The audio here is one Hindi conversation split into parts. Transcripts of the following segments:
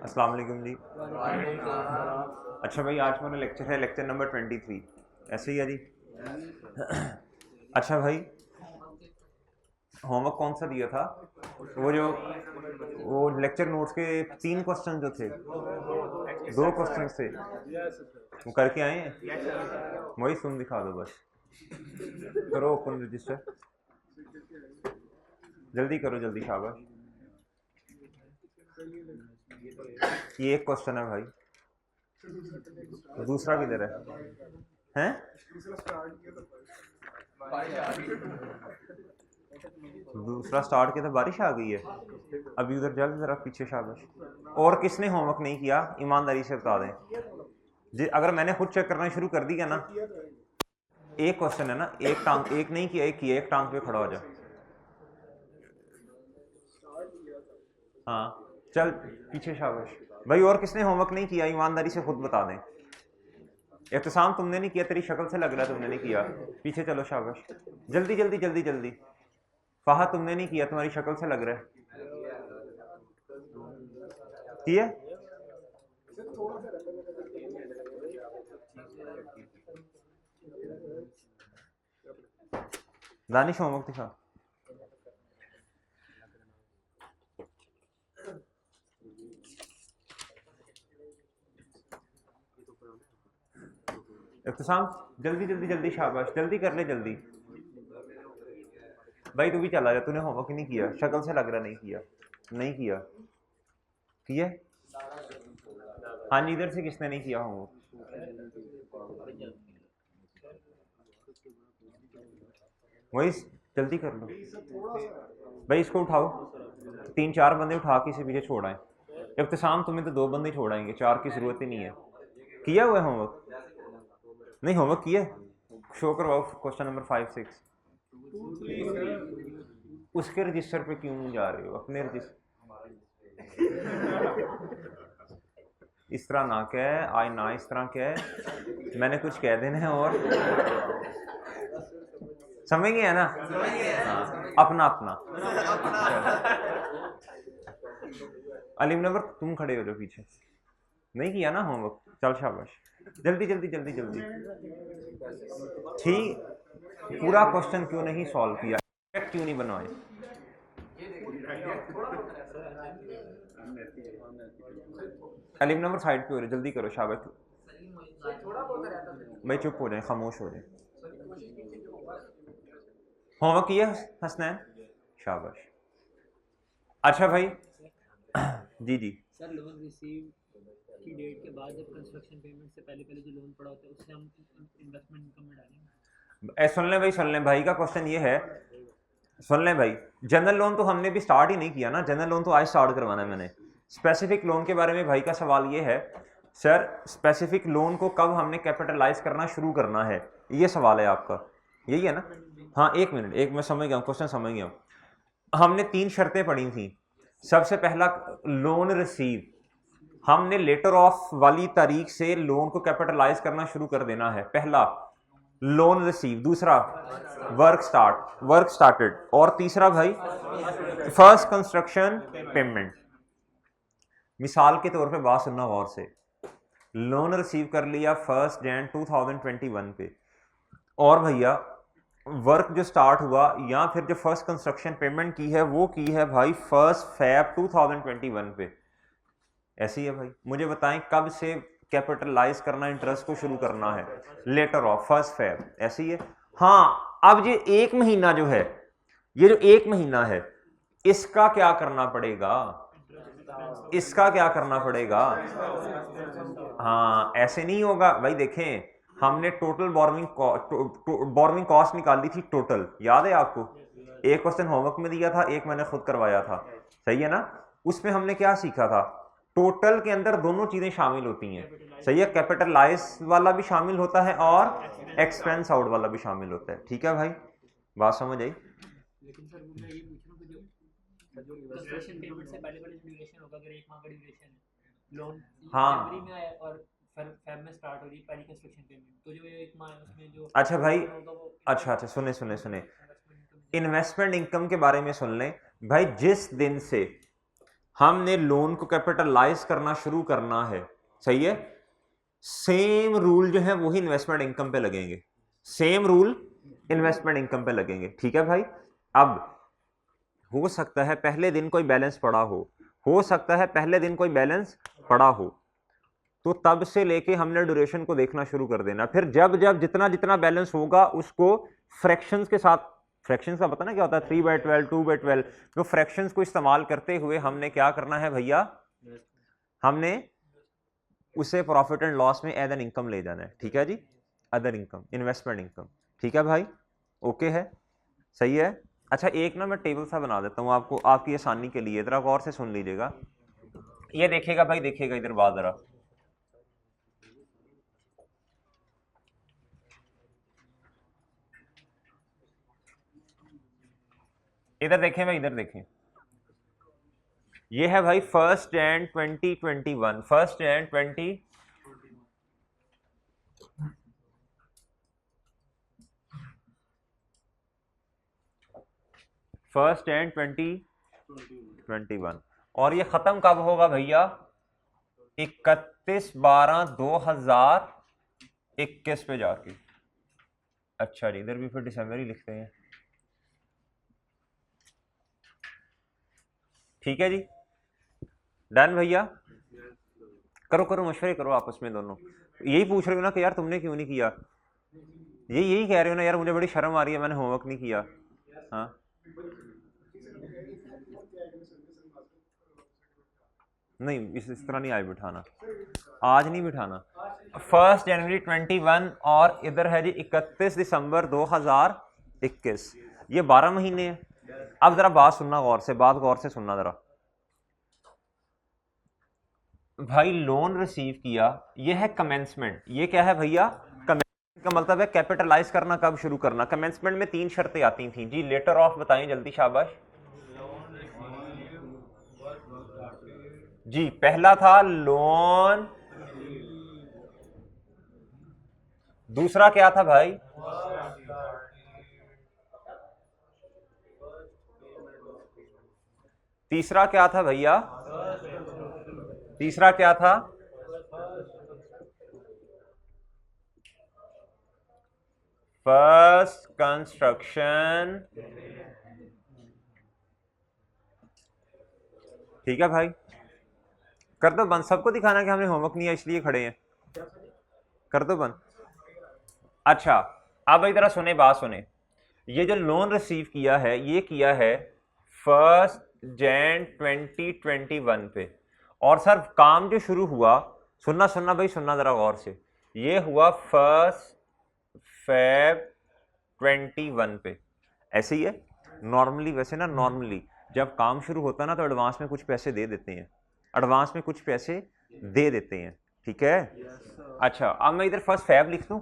अस्सलाम वालेकुम जी। अच्छा भाई, आज मेरा लेक्चर है, लेक्चर नंबर 23। ऐसे ही है जी। अच्छा भाई, होमवर्क कौन सा दिया था? वो लेक्चर नोट्स के 3 क्वेश्चन जो थे, 2 क्वेश्चन थे, वो करके आए हैं? वही सुन दिखा दो बस। करो ओपन रजिस्टर, जल्दी करो, जल्दी, शाबाश। ये एक क्वेश्चन है भाई, दूसरा किधर है? दूसरा स्टार्ट किया था, बारिश आ गई है अभी उधर, जल्द जरा पीछे, शाबाश। और किसने होमवर्क नहीं किया, ईमानदारी से बता दें जी। अगर मैंने खुद चेक करना शुरू कर दिया ना, एक क्वेश्चन है ना, एक टांग, एक नहीं किया, एक किया, एक टांग पे खड़ा हो जा। हाँ चल पीछे, शाबाश भाई। और किसने होमवर्क नहीं किया, ईमानदारी से खुद बता दें। एहतसाम तुमने नहीं किया, तेरी शक्ल से लग रहा है तुमने नहीं किया। पीछे चलो, शाबाश, जल्दी जल्दी जल्दी जल्दी। फाहा तुमने नहीं किया, तुम्हारी शक्ल से लग रहा है। किया? दानिश होमवर्क दिखा। इब्तिसाम जल्दी जल्दी जल्दी, शाबाश, जल्दी कर ले, जल्दी। भाई तू भी चला जा, तूने होमवर्क नहीं किया, शक्ल से लग रहा नहीं किया। नहीं किया? किया? हाँ जी, इधर से किसने नहीं किया होमवर्क? वही, जल्दी कर लो भाई। इसको उठाओ, 3-4 बंदे उठा के इसे पीछे छोड़ाएं। इब्तिसाम तुम्हें तो 2 बंदे छोड़ाएंगे, 4 की जरूरत ही नहीं है। किया हुआ है होमवर्क? नहीं, होमवर्क किया? शो करवाओ क्वेश्चन नंबर 5-6। उसके रजिस्टर पे क्यों जा रहे हो, अपने रजिस्टर। इस तरह ना कह, आज ना इस तरह कह, मैंने कुछ कह देना है। और समझ गया ना? हाँ, अपना अपना। अलीम नंबर, तुम खड़े हो जो पीछे। नहीं किया ना होमवर्क, चल शाबाश, जल्दी जल्दी जल्दी जल्दी। ठीक, पूरा क्वेश्चन क्यों नहीं सॉल्व किया, क्यों नहीं बनवाए? अलीम नंबर साइड पे हो रहे, जल्दी करो, शाबाश। भाई चुप हो जाए, खामोश हो जाए। होमवर्क किया हसनैन? शाबाश। अच्छा भाई, जी जी। सर लोन रिसीव की डेट के बाद जब कंस्ट्रक्शन पेमेंट से पहले पहले जो लोन पड़ा होता है उससे हम इन्वेस्टमेंट इनकम में डालेंगे। सुन लें भाई, सुन लें भाई का क्वेश्चन ये है, सुन लें भाई। जनरल लोन तो हमने भी स्टार्ट ही नहीं किया ना, जनरल लोन तो आज स्टार्ट करवाना है मैंने। स्पेसिफिक लोन के बारे में भाई का सवाल ये है, सर स्पेसिफिक लोन को कब हमने कैपिटलाइज करना शुरू करना है, ये सवाल है आपका, यही है ना? हाँ, एक मिनट, एक मैं समझ गया हूँ, क्वेश्चन समझ गया हूँ। हमने 3 शर्तें पढ़ी थी। सबसे पहला, लोन रिसीव, हमने लेटर ऑफ वाली तारीख से लोन को कैपिटलाइज करना शुरू कर देना है, पहला लोन रिसीव। दूसरा, वर्क स्टार्टेड। और तीसरा भाई, फर्स्ट कंस्ट्रक्शन पेमेंट। मिसाल के तौर पे बात सुनना गौर से, लोन रिसीव कर लिया 1 जनवरी 2021 पे, और भैया वर्क जो स्टार्ट हुआ या फिर जो फर्स्ट कंस्ट्रक्शन पेमेंट की है वो की है भाई 1 फरवरी 2021 पे। ऐसे ही है भाई, मुझे बताएं कब से कैपिटलाइज करना, इंटरेस्ट को शुरू करना है? लेटर ऑफ 1 फरवरी, ऐसे ही है। हाँ, अब ये 1 महीना जो है, ये जो 1 महीना है, इसका क्या करना पड़ेगा? इसका क्या करना पड़ेगा? हाँ, ऐसे नहीं होगा भाई। देखें, हमने टोटल बोर्विंग कॉस्ट निकाली थी, टोटल, याद है आपको? एक क्वेश्चन होमवर्क में दिया था, एक मैंने खुद करवाया था, सही है ना? उसमें हमने क्या सीखा था, टोटल के अंदर दोनों चीजें शामिल होती हैं, सही है? कैपिटलाइज वाला भी शामिल होता है और एक्सपेंस आउट वाला भी शामिल होता है, ठीक है भाई? बात समझ आई? लेकिन सर वो मैं ये पूछ रहा हूँ कि जो कंस्ट्रक्शन पेमेंट से पहले पहले ड्यूरेशन होगा, अगर 1 माह का ड्यूरेशन है, लोन जनवरी हाँ, में आया और फेब में स्टार्ट हो रही है पहली कंस्ट्रक्शन पेमेंट, तो जो 1 माह है उसमें जो अच्छा भाई, होगा वो अच्छा अच्छा, सुने सुने सुने, इन्वेस्टमेंट इनकम में जाएगा। इन्वेस्टमेंट इनकम के बारे में सुन लें भाई। जिस दिन से हमने लोन को कैपिटलाइज करना शुरू करना है, सही है। सेम रूल जो है वही इन्वेस्टमेंट इनकम पे लगेंगे, सेम रूल इन्वेस्टमेंट इनकम पे लगेंगे, ठीक है भाई। अब हो सकता है पहले दिन कोई बैलेंस पड़ा हो सकता है पहले दिन कोई बैलेंस पड़ा हो, तो तब से लेके हमने ड्यूरेशन को देखना शुरू कर देना। फिर जब जब जितना जितना बैलेंस होगा उसको फ्रैक्शंस के साथ, फ्रैक्शंस का पता ना क्या होता है, 3/12, 2/12, तो फ्रैक्शंस को इस्तेमाल करते हुए हमने क्या करना है भैया, हमने उसे प्रॉफिट एंड लॉस में एज एन इनकम ले जाना है, ठीक है जी, अदर इनकम, इन्वेस्टमेंट इनकम, ठीक है भाई, ओके है, सही है। अच्छा एक ना मैं टेबल सा बना देता हूँ आपको, आपकी आसानी के लिए, जरा गौर से सुन लीजिएगा, ये देखिएगा भाई, देखिएगा इधर बात जरा, इधर देखें भाई, इधर देखें, ये है भाई 1 Jan 2021, 1 Jan 2021, और ये खत्म कब होगा भैया, 31/12/2021 पे जाके। अच्छा जी, इधर भी फिर दिसंबर ही लिखते हैं, ठीक है जी, डन भैया, करो करो मशवरे करो आपस में दोनों, यही पूछ रहे हो ना कि यार तुमने क्यों नहीं किया, यही कह रहे हो ना यार मुझे बड़ी शर्म आ रही है मैंने होमवर्क नहीं किया। हाँ नहीं, इस तरह नहीं आज बिठाना, आज नहीं बिठाना। 1 जनवरी 21 और इधर है जी 31 दिसंबर 2021, ये 12 महीने हैं। अब जरा बात सुनना गौर से, बात गौर से सुनना जरा भाई, लोन रिसीव किया, ये है कमेंसमेंट, ये क्या है भैया, कमेंसमेंट का मतलब है कैपिटलाइज करना, कब शुरू करना। कमेंसमेंट में 3 शर्तें आती थी जी, लेटर ऑफ बताएं जल्दी, शाबाश जी। पहला था लोन, दूसरा क्या था भाई, तीसरा क्या था भैया, तीसरा क्या था, फर्स्ट कंस्ट्रक्शन, ठीक है भाई। कर दो बंद, सबको दिखाना कि हमने होमवर्क नहीं है इसलिए खड़े हैं, कर दो बंद। अच्छा अब भाई जरा सुने, बात सुने, ये जो लोन रिसीव किया है ये किया है 1 Jan 2021 पे, और सर काम जो शुरू हुआ, सुनना सुनना भाई सुनना जरा गौर से, ये हुआ 1 Feb 21 पे, ऐसे ही है नॉर्मली। वैसे ना नॉर्मली जब काम शुरू होता है ना तो एडवांस में कुछ पैसे दे देते हैं, एडवांस में कुछ पैसे दे देते हैं, ठीक है। अच्छा अब मैं इधर 1 Feb लिख दूं,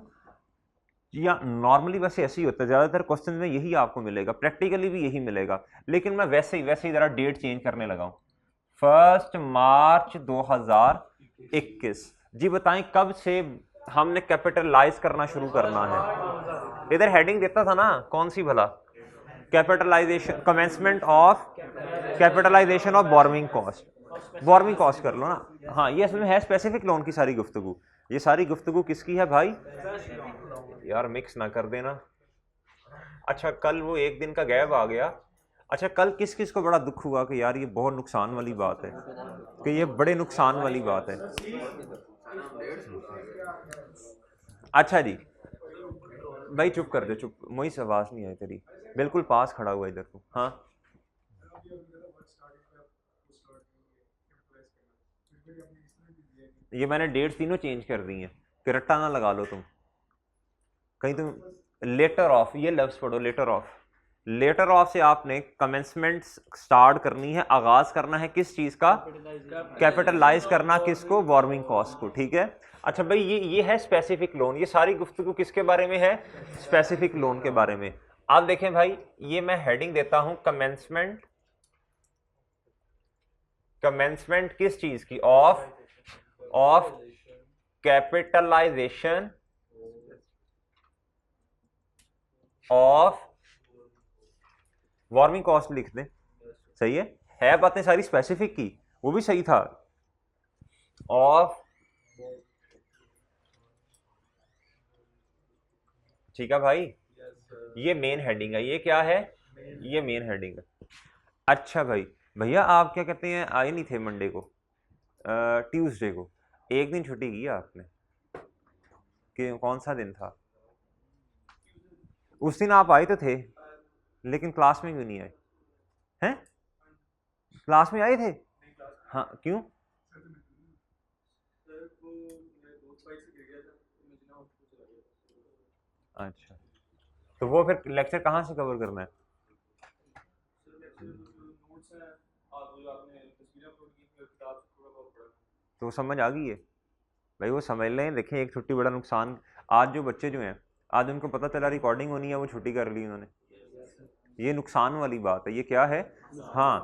या नॉर्मली वैसे ऐसे ही होता है, ज़्यादातर क्वेश्चन में यही आपको मिलेगा, प्रैक्टिकली भी यही मिलेगा, लेकिन मैं वैसे ही ज़रा डेट चेंज करने लगा हूँ, 1 मार्च 2021 जी। बताएं कब से हमने कैपिटलाइज करना शुरू करना है, इधर हेडिंग देता था ना कौन सी भला, capitalisation, commencement of capitalisation of borrowing cost, borrowing cost कर लो ना। हाँ ये इसमें है स्पेसिफिक लोन की सारी गुफ्तगू, ये सारी गुफ्तगू किसकी है भाई, यार मिक्स ना कर देना। अच्छा कल वो एक दिन का गैप आ गया, अच्छा कल किस किस को बड़ा दुख हुआ कि यार ये बहुत नुकसान वाली बात है, कि ये बड़े नुकसान वाली बात है। अच्छा जी भाई चुप कर दे, चुप, मुझे से आवाज नहीं आई तेरी, बिल्कुल पास खड़ा हुआ इधर तू। हाँ ये मैंने डेट तीनों चेंज कर दी है, कि रट्टा ना लगा लो तुम कहीं तुम। लेटर ऑफ, ये लफ्ज पढ़ो, लेटर ऑफ, लेटर ऑफ से आपने कमेंसमेंट स्टार्ट करनी है, आगाज करना है किस चीज का, कैपिटलाइज करना किसको, बोरोइंग कॉस्ट को, ठीक है। अच्छा भाई ये है स्पेसिफिक लोन, ये सारी गुफ्तगू किसके बारे में है, स्पेसिफिक लोन के बारे में। आप देखें भाई ये मैं हेडिंग देता हूं कमेंसमेंट, कमेंसमेंट किस चीज की, of capitalisation of borrowing cost लिख दें, सही है बातें सारी स्पेसिफिक की, वो भी सही था। ऑफ, ठीक है भाई, ये मेन हेडिंग है, ये क्या है, ये मेन हेडिंग है। अच्छा भाई, भैया आप क्या कहते हैं आए नहीं थे मंडे को, ट्यूसडे को, एक दिन छुट्टी की आपने, कि कौन सा दिन था? उस दिन आप आए तो थे, लेकिन क्लास में क्यों नहीं आए हैं? क्लास में आए थे? हाँ, क्यों? अच्छा, तो वो फिर लेक्चर कहाँ से कवर करना है? तो समझ आ गई है भाई, वो समझ लें। देखें, एक छुट्टी बड़ा नुकसान, आज जो बच्चे जो हैं, आज उनको पता चला रिकॉर्डिंग होनी है, वो छुट्टी कर ली उन्होंने, ये नुकसान वाली बात है। ये क्या है? हाँ,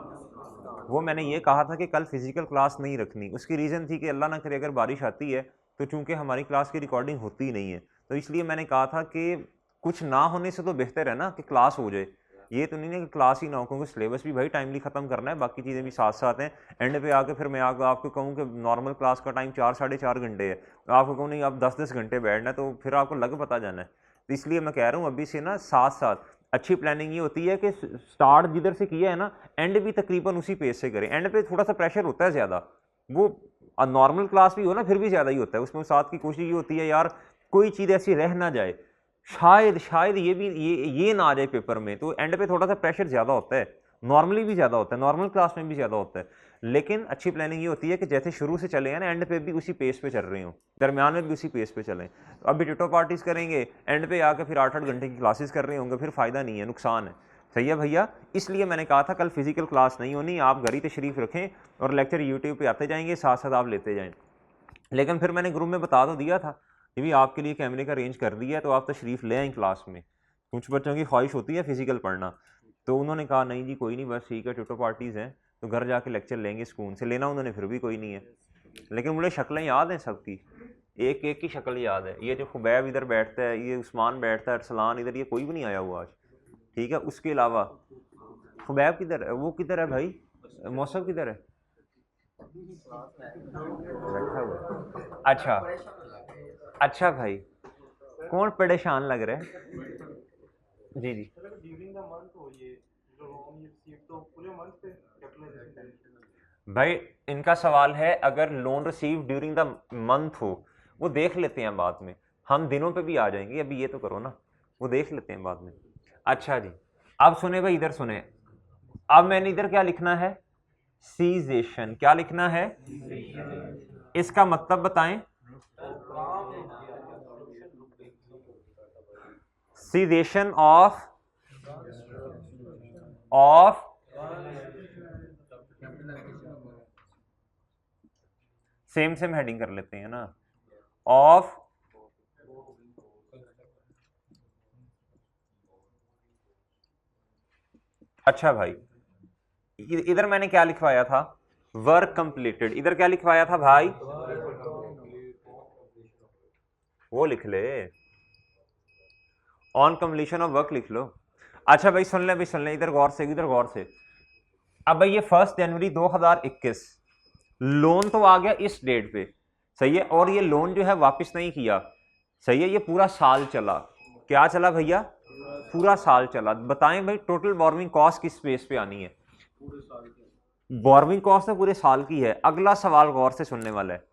वो मैंने ये कहा था कि कल फिजिकल क्लास नहीं रखनी, उसकी रीज़न थी कि अल्लाह ना करे अगर बारिश आती है तो चूंकि हमारी क्लास की रिकॉर्डिंग होती नहीं है, तो इसलिए मैंने कहा था कि कुछ ना होने से तो बेहतर है ना कि क्लास हो जाए। ये तो नहीं है कि क्लास ही ना हो, क्योंकि सिलेबस भी भाई टाइमली ख़त्म करना है, बाकी चीज़ें भी साथ साथ हैं। एंड पे आके फिर मैं आपको कहूँ कि नॉर्मल क्लास का टाइम 4-4.5 घंटे है, तो आपको कहूँ नहीं आप 10-10 घंटे बैठना है, तो फिर आपको लग पता जाना है। तो इसलिए मैं कह रहा हूँ अभी से ना साथ साथ अच्छी प्लानिंग ये होती है कि स्टार्ट जिधर से किया है ना, एंड भी तकरीबन उसी पेज से करें। एंड पे थोड़ा सा प्रेशर होता है ज़्यादा, वो नॉर्मल क्लास भी हो ना फिर भी ज़्यादा ही होता है, उसमें साथ की कोशिश ये होती है यार कोई चीज़ ऐसी रह ना जाए, शायद शायद ये भी ये ना आ जाए पेपर में, तो एंड पे थोड़ा सा प्रेशर ज़्यादा होता है, नॉर्मली भी ज़्यादा होता है, नॉर्मल क्लास में भी ज़्यादा होता है। लेकिन अच्छी प्लानिंग ये होती है कि जैसे शुरू से चले हैं ना, एंड पे भी उसी पेज पे चल रहे हो, दरमियान में भी उसी पेज पे चलें। तो अभी टिटो पार्टीज करेंगे, एंड पे आकर फिर 8-8 घंटे की क्लासेस कर रहे होंगे, फिर फ़ायदा नहीं है, नुकसान है। सही है भैया, इसलिए मैंने कहा था कल फिजिकल क्लास नहीं होनी, आप घर ही तशरीफ़ रखें और लेक्चर यूट्यूब पे आते जाएंगे, साथ साथ आप लेते जाएँ। लेकिन फिर मैंने ग्रुप में बता तो दिया था कि भी आपके लिए कैमरे का अरेंज कर दिया है, तो आप तशरीफ़ ले आएँ क्लास में। कुछ बच्चों की ख्वाहिश होती है फिजिकल पढ़ना, तो उन्होंने कहा नहीं जी कोई नहीं, बस ठीक है, टिटो पार्टीज़ हैं तो घर जाके लेक्चर लेंगे सुकून से। लेना उन्होंने फिर भी कोई नहीं है, लेकिन मुझे शक्लें याद हैं सबकी, एक एक की शक्ल याद है। ये जो खुबैब इधर बैठता है, ये उस्मान बैठता है, अरसलान इधर, ये कोई भी नहीं आया हुआ आज, ठीक है। उसके अलावा खुबैब किधर है, वो किधर है भाई, मौसम किधर है, बैठा हुआ। अच्छा अच्छा भाई, कौन परेशान लग रहा है? जी जी भाई, इनका सवाल है अगर loan receive during the month हो, वो देख लेते हैं बाद में, हम दिनों पे भी आ जाएंगे, अभी ये तो करो ना, वो देख लेते हैं बाद में। अच्छा जी, अब सुने भाई, इधर सुने, अब मैंने इधर क्या लिखना है, सीजेशन, क्या लिखना है, इसका मतलब बताएं, cessation of same same heading कर लेते हैं ना, ऑफ अच्छा भाई, इधर मैंने क्या लिखवाया था, वर्क कंप्लीटेड, इधर क्या लिखवाया था भाई, वो लिख ले, ऑन कंप्लीशन ऑफ वर्क लिख लो। अच्छा भाई सुन ले, भाई सुन ले, इधर गौर से, इधर गौर से। अब भाई ये 1 जनवरी 2021 लोन तो आ गया इस डेट पे, सही है, और ये लोन जो है वापस नहीं किया, सही है, ये पूरा साल चला, क्या चला भैया, पूरा साल चला। बताएं भाई टोटल बोरोइंग कॉस्ट किस बेस पे आनी है, बोरोइंग कॉस्ट तो पूरे साल की है। अगला सवाल गौर से सुनने वाला है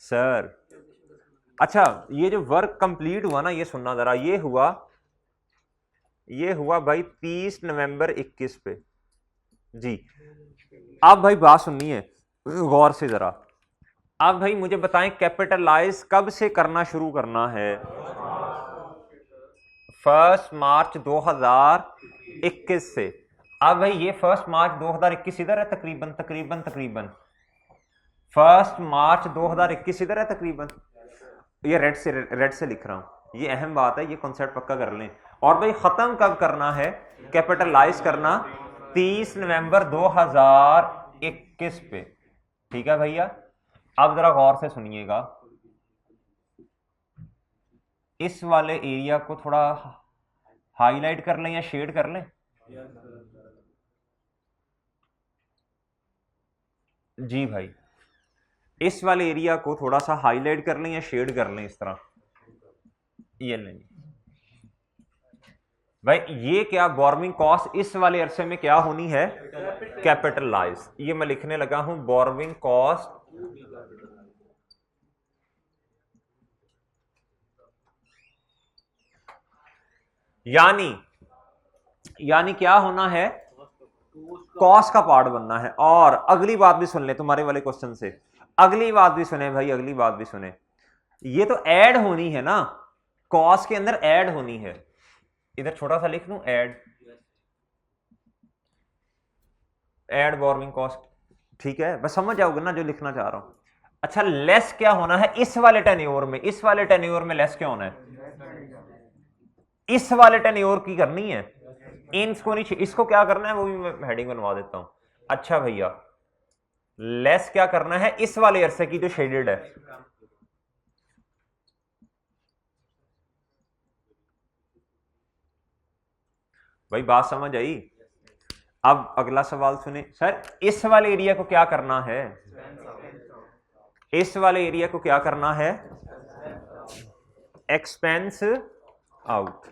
सर, अच्छा ये जो वर्क कंप्लीट हुआ ना, ये सुनना जरा, ये हुआ भाई 30 नवंबर 21 पे जी। अब भाई बात सुननी है गौर से जरा, अब भाई मुझे बताएं कैपिटलाइज कब से करना शुरू करना है, 1 मार्च 2021 से। अब भाई ये 1 मार्च 2021 इधर है तकरीबन तकरीबन तकरीबन 1 मार्च 2021 इधर है तकरीबन, ये रेड से लिख रहा हूं, ये अहम बात है, ये कॉन्सेप्ट पक्का कर लें। और भाई खत्म कब करना है कैपिटलाइज करना, 30 नवंबर 2021 पे, ठीक है भैया। अब जरा गौर से सुनिएगा, इस वाले एरिया को थोड़ा हाईलाइट कर लें या शेड कर लें, जी भाई, इस वाले एरिया को थोड़ा सा हाईलाइट कर लें या शेड कर लें इस तरह, ये लें भाई। ये क्या बोरोइंग कॉस्ट इस वाले अरसे में क्या होनी है, कैपिटलाइज। ये मैं लिखने लगा हूं बोरोइंग कॉस्ट यानी क्या होना है, कॉस्ट का पार्ट बनना है। और अगली बात भी सुन ले तुम्हारे वाले क्वेश्चन से, अगली बात भी सुने भाई, अगली बात भी सुने। ये तो ऐड होनी है ना, कॉस्ट के अंदर ऐड होनी है। इधर छोटा सा लिख लूं, ऐड बोरोइंग कॉस्ट, ठीक है, बस समझ जाओगे ना जो लिखना चाह रहा हूं। अच्छा, लेस क्या होना है इस वाले टेन्योर में, इस वाले टेन्योर में लेस क्या होना है, इस वाले टेन्योर की करनी है, इसको नहीं, इसको क्या करना है वो भी मैं हेडिंग बनवा देता हूं। अच्छा भैया, लेस क्या करना है इस वाले अरसे की जो शेडेड है। भाई बात समझ आई। अब अगला सवाल सुने सर, इस वाले एरिया को क्या करना है, इस वाले एरिया को क्या करना है, एक्सपेंस आउट।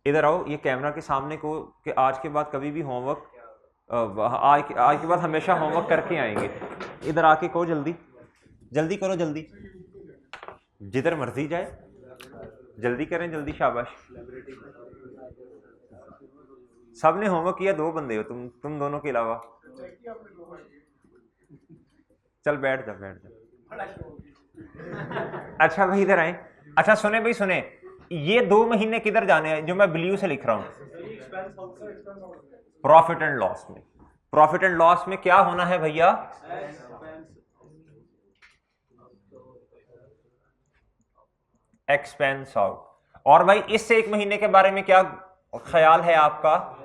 इधर आओ, ये कैमरा के सामने को कि आज के बाद कभी भी होमवर्क, आज के बाद हमेशा होमवर्क करके आएंगे। इधर आके कहो जल्दी, जल्दी करो जल्दी, जिधर मर्जी जाए जल्दी करें, जल्दी, शाबाश। सबने होमवर्क किया, दो बंदे हो तुम दोनों के अलावा। चल बैठ जा, बैठ जा। अच्छा भाई इधर आए। अच्छा सुने भाई सुने, ये 2 महीने किधर जाने हैं जो मैं ब्लू से लिख रहा हूं, प्रॉफिट एंड लॉस में। प्रॉफिट एंड लॉस में क्या होना है भैया, एक्सपेंस आउट। और भाई इस 1 महीने के बारे में क्या ख्याल है आपका,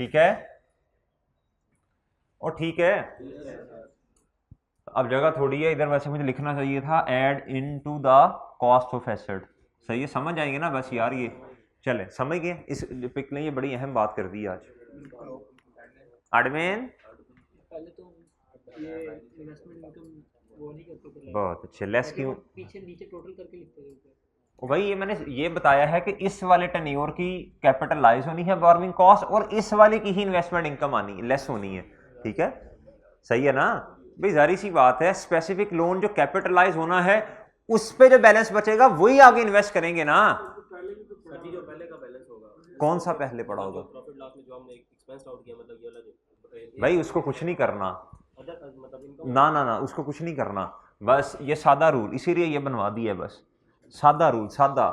ठीक है, और ठीक है। अब जगह थोड़ी है इधर, वैसे मुझे लिखना चाहिए था add into the cost of asset, सही है, समझ आएंगे ना बस यार, ये चले समझ गए। इस पिक ने ये बड़ी अहम बात कर दी आज। एडमिन पहले तो ये इन्वेस्टमेंट इनकम वो नहीं करते थे, बहुत अच्छे, लेस क्यों, पीछे नीचे टोटल करके लिखते थे। ओ भाई ये मैंने ये बताया है कि इस वाले टेन्योर की कैपिटलाइज होनी है बोरोइंग कॉस्ट, और इस वाले की ही इन्वेस्टमेंट इनकम आनी लेस होनी है, ठीक है, सही है ना भाई। जारी सी बात है, स्पेसिफिक लोन जो कैपिटलाइज होना है उस पे जो बैलेंस बचेगा वही आगे इन्वेस्ट करेंगे ना। जो पहले का बैलेंस होगा, कौन सा पहले पड़ा होगा, प्रॉफिट लॉस में जो हमने एक्सपेंस आउट किया, मतलब ये वाला भाई उसको कुछ नहीं करना, मतलब इनकम, ना ना ना उसको कुछ नहीं करना, बस ये सादा रूल, इसीलिए ये बनवा दिया है, बस सादा रूल, सादा,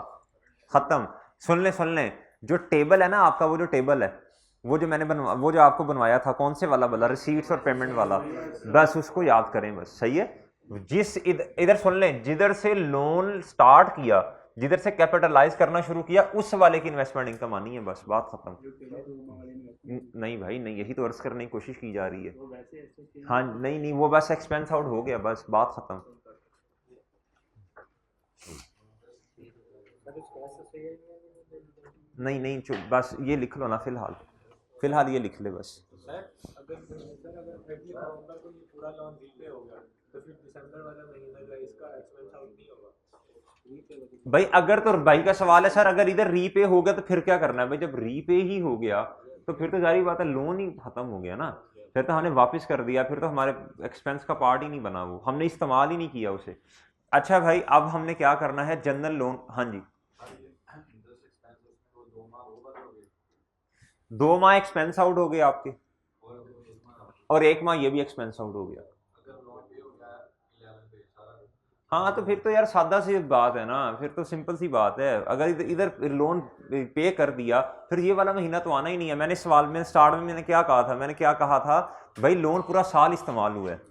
खत्म। सुन ले, जो टेबल है ना आपका, वो जो टेबल है, वो जो मैंने वो जो आपको बनवाया था, कौन से वाला बोला, रिसीट्स और पेमेंट वाला, बस उसको याद करें बस, सही है। जिस इधर सुन लें, जिधर से लोन स्टार्ट किया, जिधर से कैपिटलाइज करना शुरू किया, उस वाले की इन्वेस्टमेंट इनकम आनी है, बस बात खत्म। नहीं भाई नहीं, यही तो अर्ज करने की कोशिश की जा रही है। हाँ नहीं नहीं, वो बस एक्सपेंस आउट हो गया, बस बात खत्म। नहीं नहीं चुप, बस ये लिख लो ना, फिलहाल ये लिख ले बस। अगर 30 नवंबर को ये पूरा लोन रीपे होगा तो फिर दिसंबर वाला महीना जो है इसका एक्सपेंस आउट नहीं होगा। भाई अगर तो भाई का सवाल है सर, अगर इधर रीपे हो गया तो फिर क्या करना है भाई, जब रीपे ही हो गया तो फिर तो जारी बात है, लोन ही खत्म हो गया ना, फिर तो हमने वापस कर दिया, फिर तो हमारे एक्सपेंस का पार्ट ही नहीं बना, वो हमने इस्तेमाल ही नहीं किया उसे। अच्छा भाई अब हमने क्या करना है, जनरल लोन, हाँ जी 2 माह एक्सपेंस आउट हो गए आपके, और 1 माह ये भी एक्सपेंस आउट हो गया। हाँ तो फिर तो यार सादा सी बात है ना, फिर तो सिंपल सी बात है, अगर इधर लोन पे कर दिया फिर ये वाला महीना तो आना ही नहीं है। मैंने सवाल में स्टार्ट में मैंने क्या कहा था, मैंने क्या कहा था भाई, लोन पूरा साल इस्तेमाल हुआ है।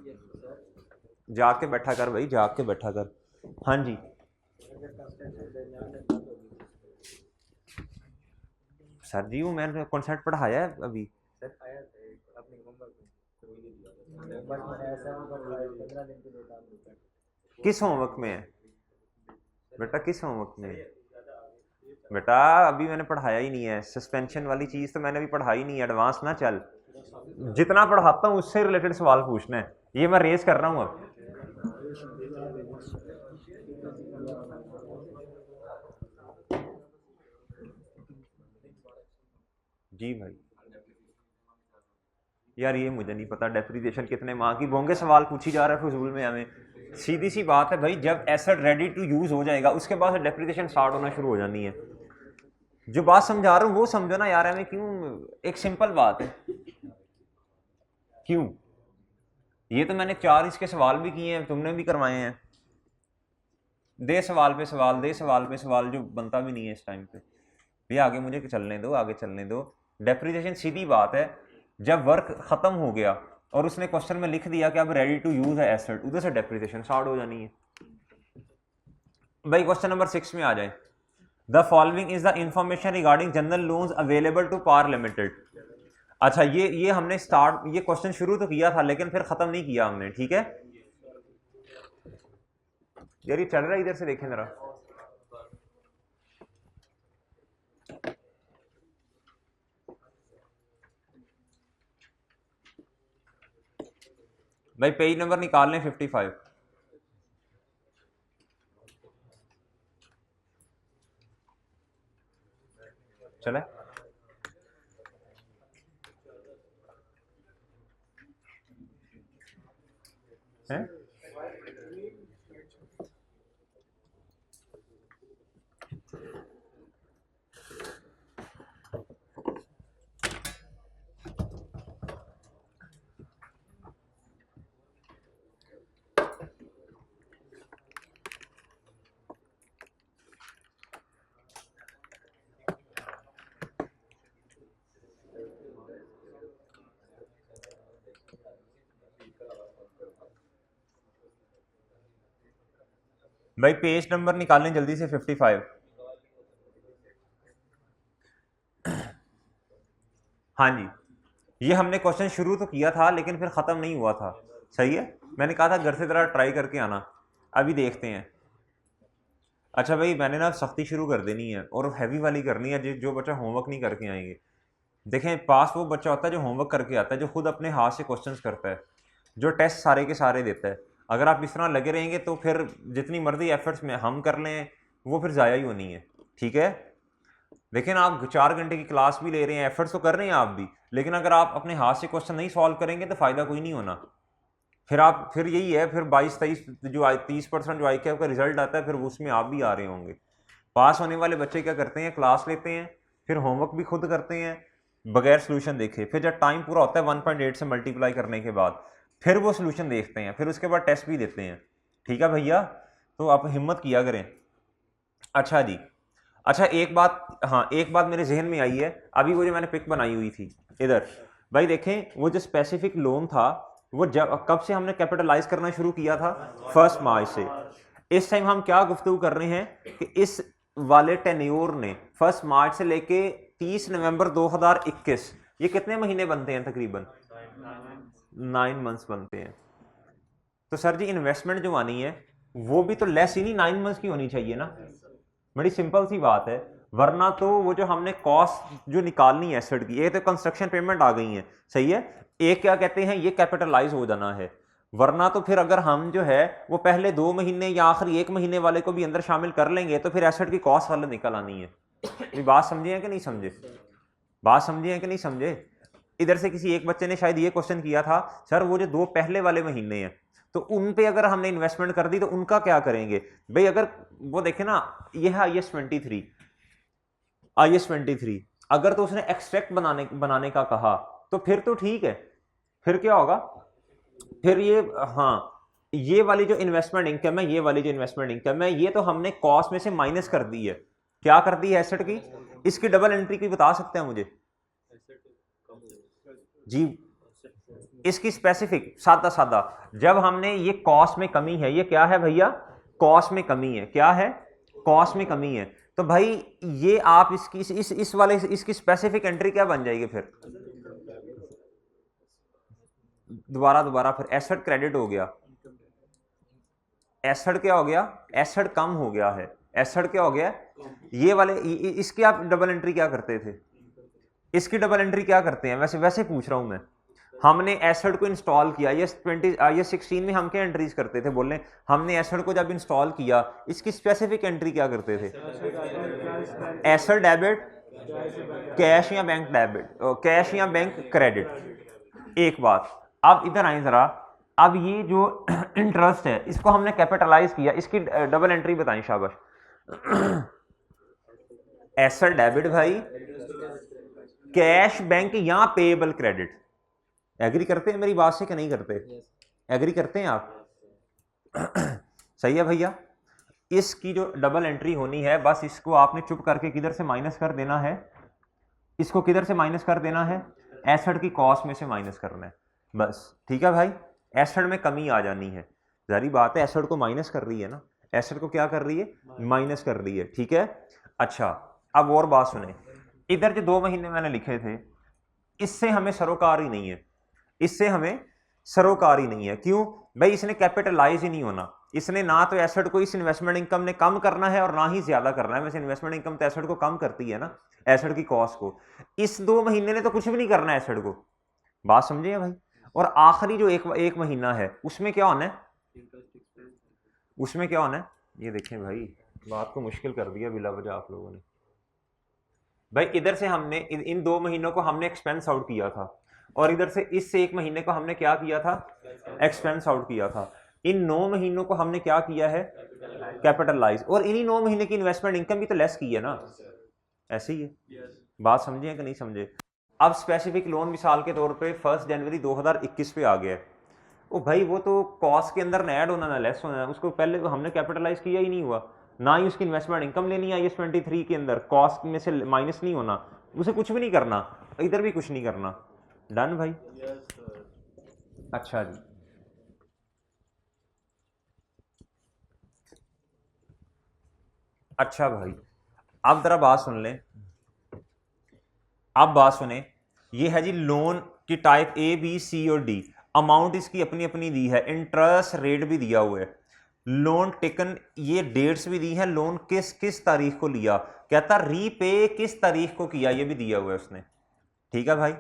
जाग के बैठा कर भाई, जाग के बैठा कर। हाँ जी सर जी, वो मैंने कॉन्सेप्ट पढ़ाया है अभी, किस होमवर्क में है बेटा, किस होमवर्क में है? बेटा अभी मैंने पढ़ाया ही नहीं है, सस्पेंशन वाली चीज़ तो मैंने अभी पढ़ाई नहीं है, एडवांस ना चल, जितना पढ़ाता हूँ उससे रिलेटेड सवाल पूछना है, ये मैं रेज कर रहा हूँ अब। जी भाई यार ये मुझे नहीं पता डेप्रिसिएशन कितने माह की, बोंगे सवाल पूछी जा रहा है फजूल में हमें। सीधी सी बात है भाई, जब एसेट रेडी टू यूज हो जाएगा उसके बाद डेप्रिसिएशन स्टार्ट होना शुरू हो जानी है। जो बात समझा रहा हूँ वो समझो ना यार, हमें क्यों, एक सिंपल बात है, क्यों, ये तो मैंने 4 इसके सवाल भी किए हैं, तुमने भी करवाए हैं, दे सवाल पे सवाल, दे सवाल पे सवाल, जो बनता भी नहीं है इस टाइम पे। भैया आगे मुझे चलने दो, आगे चलने दो। डेप्रिसिएशन सीधी बात है, जब वर्क खत्म हो गया और उसने क्वेश्चन में लिख दिया कि अब रेडी टू यूज है एसेट, उधर से डेप्रिसिएशन स्टार्ट हो जानी है। भाई क्वेश्चन नंबर 6 में आ जाए, the following is the information regarding general loans available to par limited. अच्छा ये हमने ये क्वेश्चन शुरू तो किया था लेकिन फिर खत्म नहीं किया हमने, ठीक है यार, ये चल रहा है, इधर से देखें जरा। भाई पेज नंबर निकाल लें 55। चले हैं? भाई पेज नंबर निकालें जल्दी से 55। हाँ जी, ये हमने क्वेश्चन शुरू तो किया था लेकिन फिर ख़त्म नहीं हुआ था, सही है, मैंने कहा था घर से ज़रा ट्राई करके आना, अभी देखते हैं। अच्छा भाई मैंने ना सख्ती शुरू कर देनी है और हैवी वाली करनी है, जो बच्चा होमवर्क नहीं करके आएंगे। देखें, पास वो बच्चा होता है जो होमवर्क करके आता है, जो खुद अपने हाथ से क्वेश्चंस करता है, जो टेस्ट सारे के सारे देता है। अगर आप इस तरह लगे रहेंगे तो फिर जितनी मर्जी एफर्ट्स में हम कर लें वो फिर ज़ाया ही होनी है, ठीक है। लेकिन आप 4 घंटे की क्लास भी ले रहे हैं, एफर्ट्स तो कर रहे हैं आप भी, लेकिन अगर आप अपने हाथ से क्वेश्चन नहीं सॉल्व करेंगे तो फ़ायदा कोई नहीं होना। फिर यही है, फिर 22-23 जो 30% जो IQ का रिजल्ट आता है, फिर उसमें आप भी आ रहे होंगे। पास होने वाले बच्चे क्या करते हैं, क्लास लेते हैं, फिर होमवर्क भी खुद करते हैं बगैर सोल्यूशन देखे, फिर जब टाइम पूरा होता है 1.8 से मल्टीप्लाई करने के बाद फिर वो सोल्यूशन देखते हैं, फिर उसके बाद टेस्ट भी देते हैं, ठीक है भैया, तो आप हिम्मत किया करें। अच्छा जी, अच्छा एक बात, हाँ एक बात मेरे जहन में आई है, अभी वो जो मैंने पिक बनाई हुई थी इधर, भाई देखें वो जो स्पेसिफिक लोन था वो जब कब से हमने कैपिटलाइज करना शुरू किया था, 1 मार्च से। इस टाइम हम क्या गुफ्तगू कर रहे हैं कि इस वाले टेन्योर ने 1 मार्च से लेके 30 नवंबर 2021, ये कितने महीने बनते हैं, तकरीबन 9 मंथ्स बनते हैं। तो सर जी इन्वेस्टमेंट जो आनी है वो भी तो लेस ही नहीं 9 मंथ्स की होनी चाहिए ना, बड़ी सिंपल सी बात है, वरना तो वो जो हमने कॉस्ट जो निकालनी है एसेट की, ये तो कंस्ट्रक्शन पेमेंट आ गई है, सही है, एक क्या कहते हैं ये कैपिटलाइज हो जाना है, वरना तो फिर अगर हम जो है वो पहले 2 महीने या आखिरी 1 महीने वाले को भी अंदर शामिल कर लेंगे तो फिर एसेट की कॉस्ट वाले निकल आनी है। ये बात समझे हैं कि नहीं समझे, बात समझे हैं कि नहीं समझे। इधर से किसी एक बच्चे ने शायद ये क्वेश्चन किया था, सर वो जो 2 पहले वाले महीने हैं तो उन पे अगर हमने इन्वेस्टमेंट कर दी तो उनका क्या करेंगे। भाई अगर वो देखे ना, ये है IAS 23, अगर तो उसने एक्सट्रैक्ट बनाने का कहा तो फिर तो ठीक है, फिर क्या होगा, फिर ये, हाँ ये वाली जो इन्वेस्टमेंट इनकम है, ये वाली जो इन्वेस्टमेंट इनकम है, ये तो हमने कॉस्ट में से माइनस कर दी है, क्या कर दी है एसेट की, इसकी डबल एंट्री की बता सकते हैं मुझे जी, इसकी स्पेसिफिक सादा, जब हमने ये कॉस्ट में कमी है, ये क्या है भैया, कॉस्ट में कमी है, क्या है, कॉस्ट में कमी है, तो भाई ये आप इसकी इस वाले इसकी स्पेसिफिक एंट्री क्या बन जाएगी, फिर दोबारा फिर एसेट क्रेडिट हो गया, एसेट क्या हो गया, एसेट कम हो गया है, एसेट क्या हो गया, ये वाले इसकी आप डबल एंट्री क्या करते थे, इसकी डबल एंट्री क्या करते हैं, वैसे वैसे पूछ रहा हूं मैं। हमने एसिड को इंस्टॉल किया, ये 16 में हम क्या एंट्रीज करते थे, बोल रहे हमने एसिड को जब इंस्टॉल किया इसकी स्पेसिफिक एंट्री क्या करते थे, एसिड डेबिट, कैश या बैंक डेबिट, कैश या बैंक क्रेडिट। एक बात, अब इधर आए जरा, अब ये जो इंटरेस्ट है इसको हमने कैपिटलाइज किया, इसकी डबल एंट्री बताएं शाबाश। एसेट डेबिट भाई, कैश बैंक या पेएबल क्रेडिट। एग्री करते हैं मेरी बात से कि नहीं करते, एग्री करते हैं आप? सही है भैया, इसकी जो डबल एंट्री होनी है बस इसको आपने चुप करके किधर से माइनस कर देना है, इसको किधर से माइनस कर देना है, एसेट की कॉस्ट में से माइनस करना है बस। ठीक है भाई, एसेट में कमी आ जानी है, जारी बात है, एसेट को माइनस कर रही है ना, एसेट को क्या कर रही है, माइनस कर रही है। ठीक है, अच्छा अब और बात सुने, इधर जो 2 महीने मैंने लिखे थे इससे हमें सरोकार ही नहीं है, इससे हमें सरोकार ही नहीं है। क्यों भाई, इसने कैपिटलाइज ही नहीं होना, इसने ना तो एसेट को इस इन्वेस्टमेंट इनकम ने कम करना है और ना ही ज्यादा करना है। वैसे इन्वेस्टमेंट इनकम तो एसेट को कम करती है ना, एसेट की कॉस्ट को। इस 2 महीने ने तो कुछ भी नहीं करना है एसेट को, बात समझे भाई। और आखिरी जो एक महीना है उसमें क्या होना है, उसमें क्या होना है, ये देखें भाई, बात को मुश्किल कर दिया बिला वजह आप लोगों ने। भाई इधर से हमने इन 2 महीनों को हमने एक्सपेंस आउट किया था और इधर से इस 1 महीने को हमने क्या किया था, एक्सपेंस आउट किया था। इन 9 महीनों को हमने क्या किया है, कैपिटलाइज, और इन्हीं 9 महीने की इन्वेस्टमेंट इनकम भी तो लेस की है ना, ऐसे ही है। बात समझे कि नहीं समझे? अब स्पेसिफिक लोन मिसाल के तौर पे 1 जनवरी 2021 पे आ गया है, ओ भाई वो तो कॉस्ट के अंदर ऐड होना ना लेस होना है, उसको पहले हमने कैपिटलाइज किया ही नहीं हुआ, ना ही उसकी इन्वेस्टमेंट इनकम लेनी है IAS 23 के अंदर, कॉस्ट में से माइनस नहीं होना, उसे कुछ भी नहीं करना, इधर भी कुछ नहीं करना। डन भाई? अच्छा जी, अच्छा भाई, अब जरा बात सुन लें, अब बात सुने, ये है जी लोन की टाइप A B C और D, अमाउंट इसकी अपनी अपनी दी है, इंटरेस्ट रेट भी दिया हुआ है, लोन टेकन ये डेट्स भी दी है, लोन किस किस तारीख को लिया, कहता रीपे किस तारीख को किया ये भी दिया हुआ है उसने। ठीक है भाई,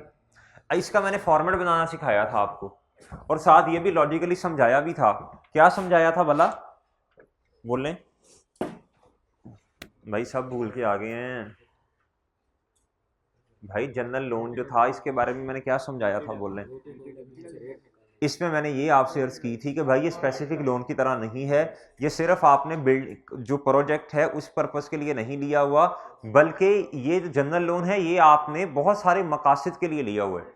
इसका मैंने फॉर्मेट बनाना सिखाया था आपको और साथ ये भी लॉजिकली समझाया भी था। क्या समझाया था भला, बोल लें भाई, सब भूल के आ गए हैं भाई। जनरल लोन जो था इसके बारे में मैंने क्या समझाया था, बोल लें। इसमें मैंने ये आपसे अर्ज की थी कि भाई ये स्पेसिफिक लोन की तरह नहीं है, ये सिर्फ आपने बिल्ड जो प्रोजेक्ट है उस पर्पस के लिए नहीं लिया हुआ, बल्कि ये जो जनरल लोन है ये आपने बहुत सारे मकासद के लिए लिया हुआ है।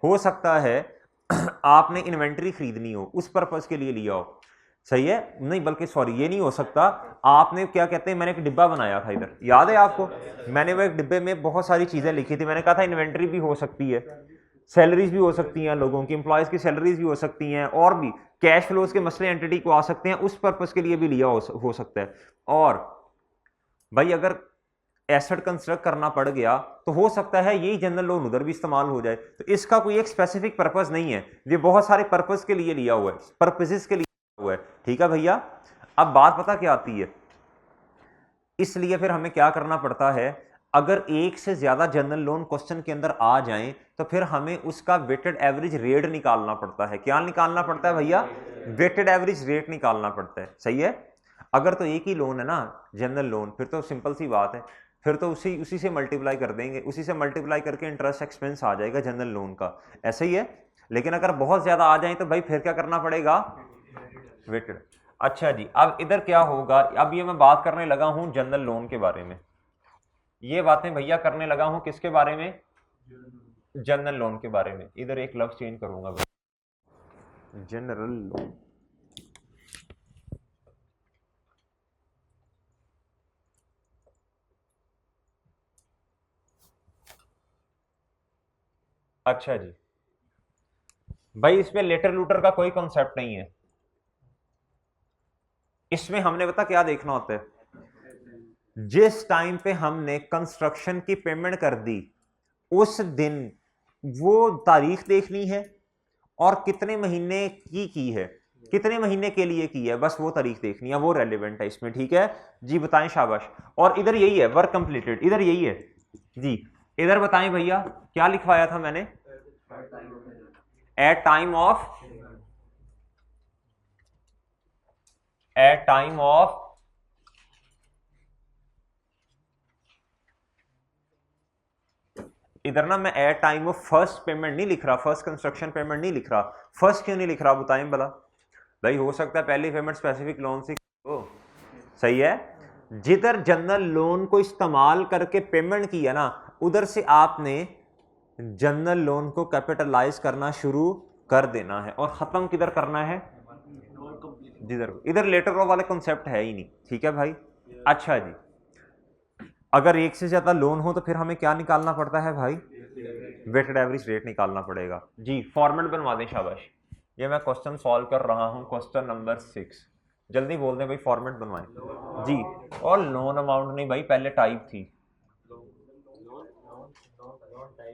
हो सकता है आपने इन्वेंट्री खरीदनी हो, उस पर्पस के लिए लिया हो, सही है, नहीं बल्कि सॉरी ये नहीं हो सकता, आपने क्या कहते हैं, मैंने एक डिब्बा बनाया था इधर, याद है आपको, मैंने वो एक डिब्बे में बहुत सारी चीजें लिखी थी, मैंने कहा था इन्वेंट्री भी हो सकती है, सैलरीज भी हो सकती हैं लोगों की, एम्प्लॉयज की सैलरीज भी हो सकती हैं, और भी कैश फ्लोज के मसले एंटिटी को आ सकते हैं, उस पर्पस के लिए भी लिया हो सकता है। और भाई अगर एसेट कंस्ट्रक्ट करना पड़ गया तो हो सकता है यही जनरल लोन उधर भी इस्तेमाल हो जाए, तो इसका कोई एक स्पेसिफिक पर्पस नहीं है, ये बहुत सारे पर्पस के लिए लिया हुआ है, पर्पसेस के लिए हुआ है। ठीक है भैया, अब बात पता क्या आती है, इसलिए फिर हमें क्या करना पड़ता है, अगर एक से ज्यादा जनरल लोन क्वेश्चन के अंदर आ जाएं तो फिर हमें उसका वेटेड एवरेज रेट निकालना पड़ता है। क्या निकालना पड़ता है भैया, वेटेड एवरेज रेट निकालना पड़ता है, सही है। अगर तो एक ही लोन है ना जनरल लोन, फिर तो सिंपल सी बात है, फिर तो उसी से मल्टीप्लाई कर देंगे, उसी से मल्टीप्लाई करके इंटरेस्ट एक्सपेंस आ जाएगा जनरल लोन का, ऐसा ही है। लेकिन अगर बहुत ज्यादा आ जाए तो भाई फिर क्या करना पड़ेगा, वेटेड। अच्छा जी, अब इधर क्या होगा, अब ये मैं बात करने लगा हूं जनरल लोन के बारे में, ये बातें भैया करने लगा हूं किसके बारे में, जनरल लोन के बारे में। इधर एक लफ्ज चेंज करूंगा, जनरल लोन। अच्छा जी भाई, इसमें लेटर लूटर का कोई कॉन्सेप्ट नहीं है, इसमें हमने बता क्या देखना होता है, जिस टाइम पे हमने कंस्ट्रक्शन की पेमेंट कर दी उस दिन वो तारीख देखनी है और कितने महीने की है, कितने महीने के लिए की है, बस वो तारीख देखनी है, वो रेलिवेंट है इसमें। ठीक है जी, बताएं, शाबाश। और इधर यही है वर्क कंप्लीटेड, इधर यही है जी। इधर बताएं भैया क्या लिखवाया था मैंने, एट टाइम ऑफ इधर ना मैं at time of first payment नहीं लिख रहा, फर्स्ट कंस्ट्रक्शन पेमेंट नहीं लिख रहा। फर्स्ट क्यों नहीं लिख रहा बताएं भला भाई, हो सकता है पहली पेमेंट स्पेसिफिक लोन से हो। सही है, जिधर जनरल लोन को इस्तेमाल करके पेमेंट किया ना, उधर से आपने जनरल लोन को कैपिटलाइज करना शुरू कर देना है। और खत्म किधर करना है, जिधर, इधर लेटर ऑफ वाले कॉन्सेप्ट है ही नहीं। ठीक है भाई, अच्छा जी। अगर एक से ज्यादा लोन हो तो फिर हमें क्या निकालना पड़ता है भाई, वेटेड एवरेज रेट निकालना पड़ेगा जी। फॉर्मेट बनवा दें, शाबाश। ये मैं क्वेश्चन सॉल्व कर रहा हूं, क्वेश्चन नंबर 6। जल्दी बोल दें भाई, फॉर्मेट बनवाएं जी। और लोन अमाउंट नहीं भाई, पहले टाइप थी,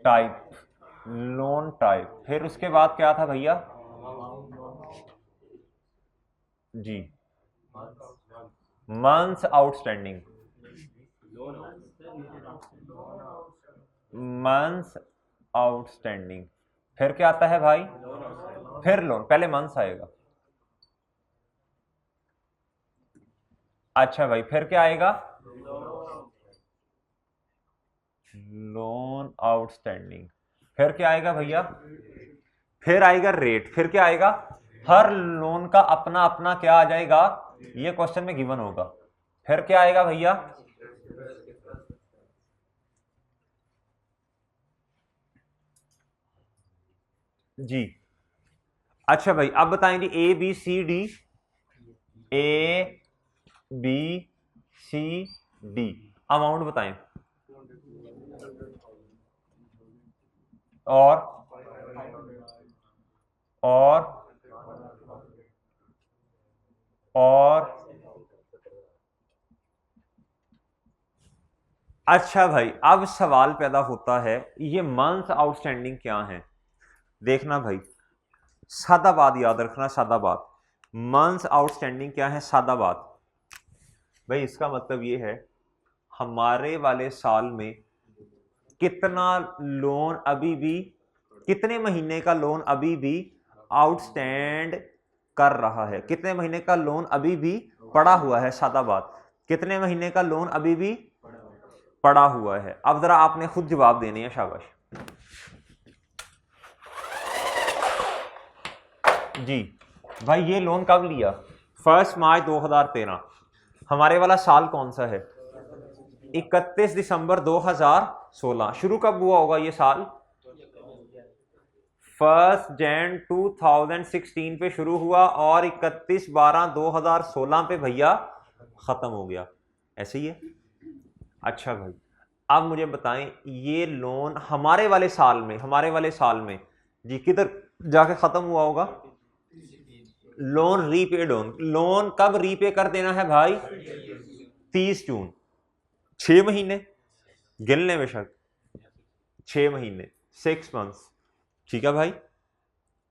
टाइप, लोन टाइप, फिर उसके बाद क्या था भैया जी, मंथ्स आउटस्टैंडिंग, मंथ्स आउटस्टैंडिंग, फिर क्या आता है भाई, फिर लोन, पहले मंथ्स आएगा। अच्छा भाई, फिर क्या आएगा, लोन आउटस्टैंडिंग, फिर क्या आएगा भैया, फिर आएगा रेट, फिर क्या आएगा, हर लोन का अपना अपना क्या आ जाएगा, ये क्वेश्चन में गिवन होगा। फिर क्या आएगा भैया, जी। अच्छा भाई, अब बताएं जी, A B C D, A B C D, amount बताएं, और अच्छा भाई, अब सवाल पैदा होता है, ये मंथ आउटस्टैंडिंग क्या है। देखना भाई, सादा बात याद रखना, सादा बात, मंथ आउटस्टैंडिंग क्या है, सादा बात भाई। इसका मतलब ये है, हमारे वाले साल में कितना लोन अभी भी, कितने महीने का लोन अभी भी आउटस्टैंड कर रहा है, कितने महीने का लोन अभी भी पड़ा हुआ है, सादा बात, कितने महीने का लोन अभी भी पड़ा हुआ है। अब जरा आपने खुद जवाब देने हैं, शाबाश जी। भाई ये लोन कब लिया, 1 मार्च 2013। हमारे वाला साल कौन सा है, 31 दिसंबर 2016। शुरू कब हुआ होगा ये साल, 1 जनवरी 2016 पे शुरू हुआ और 31/12/2016 पे भैया खत्म हो गया, ऐसे ही है। अच्छा भाई, अब मुझे बताएं, ये लोन हमारे वाले साल में जी किधर जाके खत्म हुआ होगा, लोन रीपेड, लोन कब रीपे कर देना है भाई, 30 जून। 6 महीने गिनने में शक, 6 महीने, 6 मंथ्स। ठीक है भाई,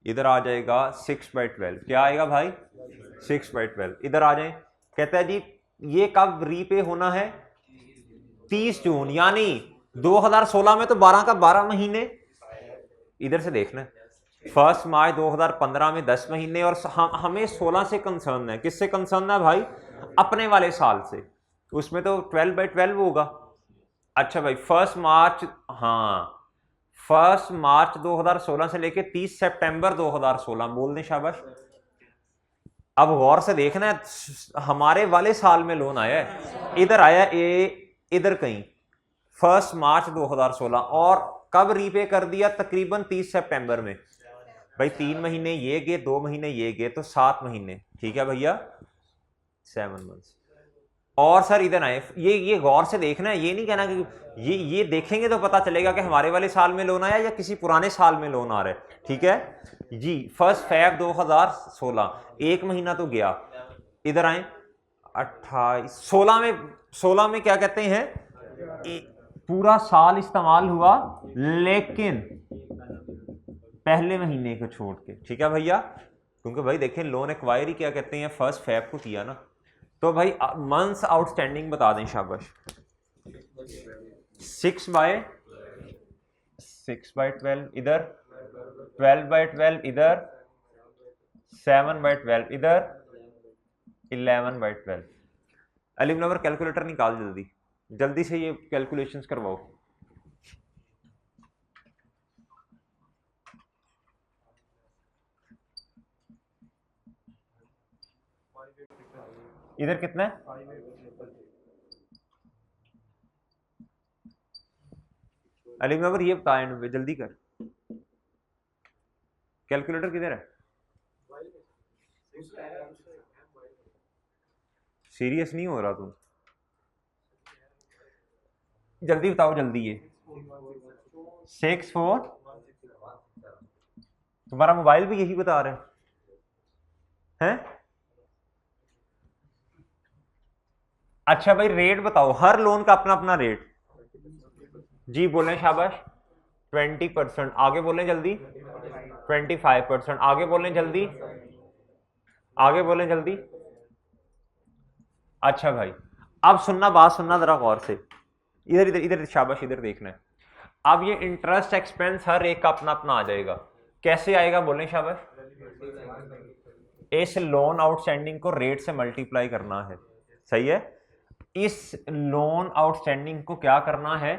इधर आ जाएगा 6/12, क्या आएगा भाई, 6/12। इधर आ जाए, कहता है जी ये कब रीपे होना है, 30 जून, यानी 2016 में तो 12 का 12 महीने। इधर से देखना, 1 मार्च 2015 में 10 महीने, और हमें 16 से कंसर्न है। किससे कंसर्न है भाई, अपने वाले साल से, उसमें तो 12/12 होगा। अच्छा भाई, 1 मार्च, हाँ 1 मार्च 2016 से लेके 30 सितंबर 2016, बोल दें शाबाश। अब गौर से देखना है, हमारे वाले साल में लोन आया है, इधर आया इधर कहीं 1 मार्च 2016, और कब रीपे कर दिया, तकरीबन 30 सितंबर में। भाई 3 महीने ये गए, 2 महीने ये गए, तो 7 महीने। ठीक है भैया, 7 मंथ्स। और सर इधर आए, ये गौर से देखना है, ये नहीं कहना कि ये देखेंगे तो पता चलेगा कि हमारे वाले साल में लोन आया या किसी पुराने साल में लोन आ रहा है। ठीक है जी, 1 फरवरी 2016, 1 महीना तो गया। इधर आए, 28, 16 में क्या कहते हैं, पूरा साल इस्तेमाल हुआ, लेकिन पहले महीने को छोड़ के। ठीक है भैया, क्योंकि भाई देखें लोन एक्वायरी क्या कहते हैं 1 फ़रवरी को किया ना, तो भाई मंथ्स आउटस्टैंडिंग बता दें शाबाश। 6/12 इधर, 12/12 इधर, 7/12 इधर, 11/12। अली मुनव्वर कैलकुलेटर निकाल जल्दी जल्दी से ये कैलकुलेशंस करवाओ। इधर कितना है? अली मुनव्वर ये बता एंड में जल्दी कर, कैलकुलेटर किधर है? सीरियस नहीं हो रहा तुम, जल्दी बताओ जल्दी। ये 6/4, तुम्हारा मोबाइल भी यही बता रहा है? अच्छा भाई रेट बताओ, हर लोन का अपना अपना रेट। जी बोलें शाबाश। 20%, आगे बोलें जल्दी। 25%, आगे बोलें जल्दी, आगे बोलें जल्दी। अच्छा भाई अब सुनना, बात सुनना जरा गौर से, इधर इधर इधर शाबाश, इधर देखना है। अब ये इंटरेस्ट एक्सपेंस हर एक का अपना अपना आ जाएगा। कैसे आएगा बोलें शाबाश? इस लोन आउटस्टैंडिंग को रेट से मल्टीप्लाई करना है, सही है। इस लोन आउटस्टैंडिंग को क्या करना है?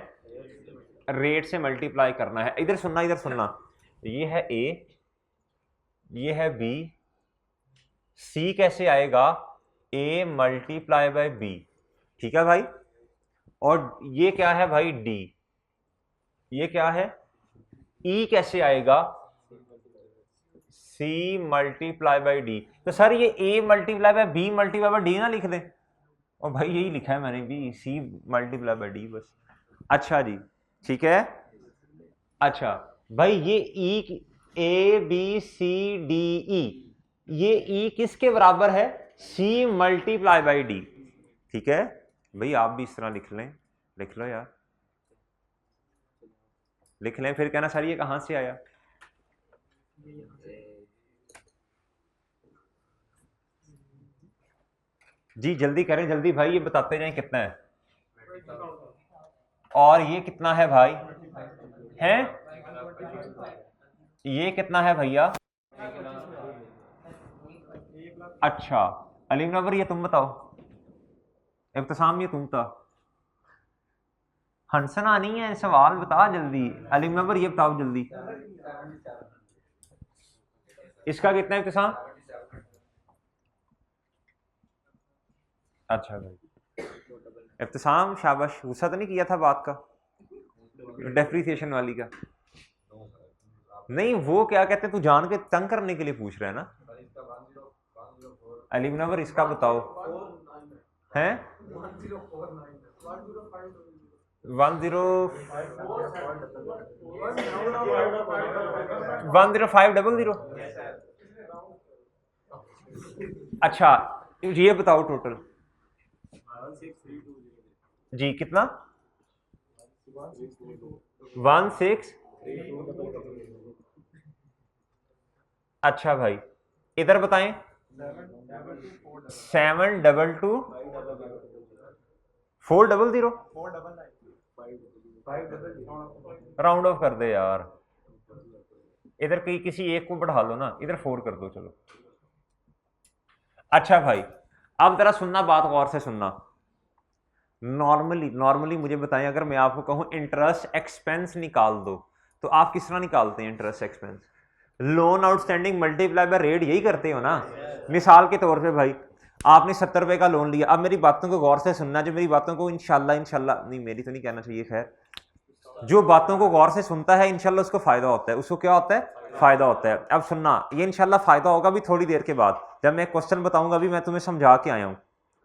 रेट से मल्टीप्लाई करना है। इधर सुनना, इधर सुनना, ये है ए, ये है बी, सी कैसे आएगा? ए मल्टीप्लाई बाय बी, ठीक है भाई। और ये क्या है भाई? डी, ये क्या है? ई कैसे आएगा? C multiply by D. तो सर ये A multiply by B multiply by D ना लिख दें? और भाई यही लिखा है मैंने भी, सी मल्टीप्लाई बाय डी बस। अच्छा जी ठीक है। अच्छा भाई ये ई, ए बी सी डी ई, ये ई किसके बराबर है? सी मल्टीप्लाई बाई डी, ठीक है भाई। आप भी इस तरह लिख लें, लिख लो यार, लिख लें, फिर कहना सर ये कहां से आया? जी जल्दी करें जल्दी भाई, ये बताते जाएं कितना है। और ये कितना है भाई? हैं? ये कितना है भैया? अच्छा अली मुनव्वर ये तुम बताओ। इब्तिसाम ये तुम था। हंसना नहीं है, सवाल बता जल्दी। अली मुनव्वर ये बताओ जल्दी, इसका कितना है इब्तिसाम? अच्छा भाई इब्तिसाम शाबाश, गुस्सा तो नहीं किया था बात का, डेप्रिसिएशन वाली का? नहीं वो क्या कहते हैं, तू जान के तंग करने के लिए पूछ रहा है ना। अली मुनव्वर इसका बताओ हैं? 10500। अच्छा ये बताओ टोटल जी कितना? 16। अच्छा भाई इधर बताएं। 722 400 राउंड ऑफ कर दे यार, इधर कहीं किसी एक को बढ़ा लो ना, इधर 4 कर दो चलो। अच्छा भाई अब जरा सुनना, बात गौर से सुनना। नॉर्मली मुझे बताएं, अगर मैं आपको कहूं इंटरेस्ट एक्सपेंस निकाल दो तो आप किस तरह निकालते हैं interest expense? Loan outstanding multiply by rate, यही करते हो ना। मिसाल के तौर पे भाई आपने 70 रुपए का लोन लिया। अब मेरी बातों को गौर से सुनना, जो मेरी बातों को इंशाल्लाह नहीं, मेरी तो नहीं कहना चाहिए, खैर जो बातों को गौर से सुनता है इंशाल्लाह उसको फायदा होता है। उसको क्या होता है? फायदा होता है। अब सुनना, ये इंशाल्लाह फायदा होगा भी थोड़ी देर के बाद, जब मैं क्वेश्चन बताऊंगा भी, मैं तुम्हें समझा के आया हूं,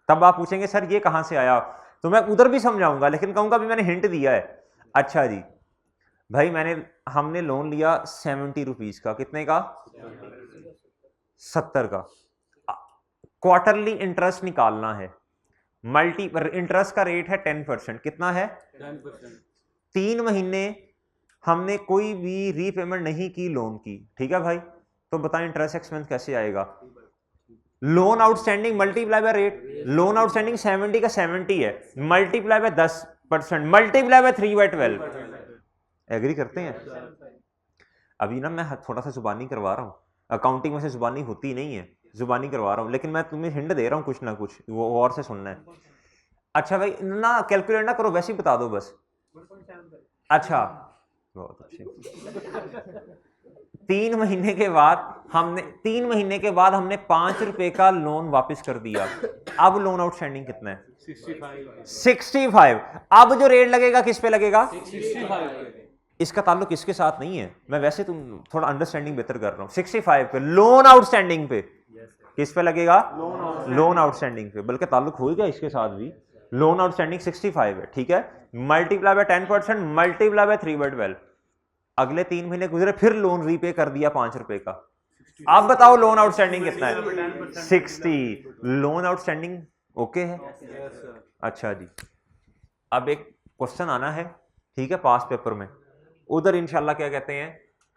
तब आप पूछेंगे सर ये कहां से आया, तो मैं उधर भी समझाऊंगा लेकिन कहूंगा भी मैंने हिंट दिया है। अच्छा जी भाई हमने लोन लिया 70 रुपीज का, कितने का? 70 का। क्वार्टरली इंटरेस्ट निकालना है, इंटरेस्ट का रेट है 10%, कितना है? 10%। 3 महीने हमने कोई भी रीपेमेंट नहीं की लोन की, ठीक है भाई। तो बताएं इंटरेस्ट एक्सपेंस कैसे आएगा? Loan outstanding multiply by rate, loan outstanding 70 का 70 है, multiply by 10%, multiply by 3/12। Agree करते हैं? अभी ना मैं थोड़ा सा जुबानी करवा रहा हूँ, अकाउंटिंग में से जुबानी होती नहीं है, जुबानी करवा रहा हूँ, लेकिन मैं तुम्हें हिंट दे रहा हूँ कुछ ना कुछ, वो और से सुनना है। अच्छा भाई ना कैलकुलेट ना करो, वैसे ही बता दो बस। अच्छा बहुत अच्छे। 3 महीने के बाद हमने 5 रुपए का लोन वापस कर दिया। अब लोन आउटस्टैंडिंग कितना है? 65। अब जो रेट लगेगा किस पे लगेगा? 65। इसका ताल्लुक इसके साथ नहीं है, मैं वैसे तुम थोड़ा अंडरस्टैंडिंग बेहतर कर रहा हूं। 65 पे लोन आउटस्टैंडिंग पे किस पे लगेगा? लोन आउटस्टैंडिंग पे, बल्कि ताल्लुक होगा इसके साथ भी। लोन आउटस्टैंडिंग 65 है, ठीक है, मल्टीप्लाई बाय 10%, मल्टीप्लाई बाय 3/12। अगले 3 महीने गुजरे, फिर लोन रीपे कर दिया 5 रुपए का। आप बताओ लोन आउटस्टैंडिंग कितना है? 60। लोन आउटस्टैंडिंग ओके है? अच्छा जी, अब एक क्वेश्चन आना है, ठीक है, पास पेपर में, उधर इंशाल्लाह क्या कहते हैं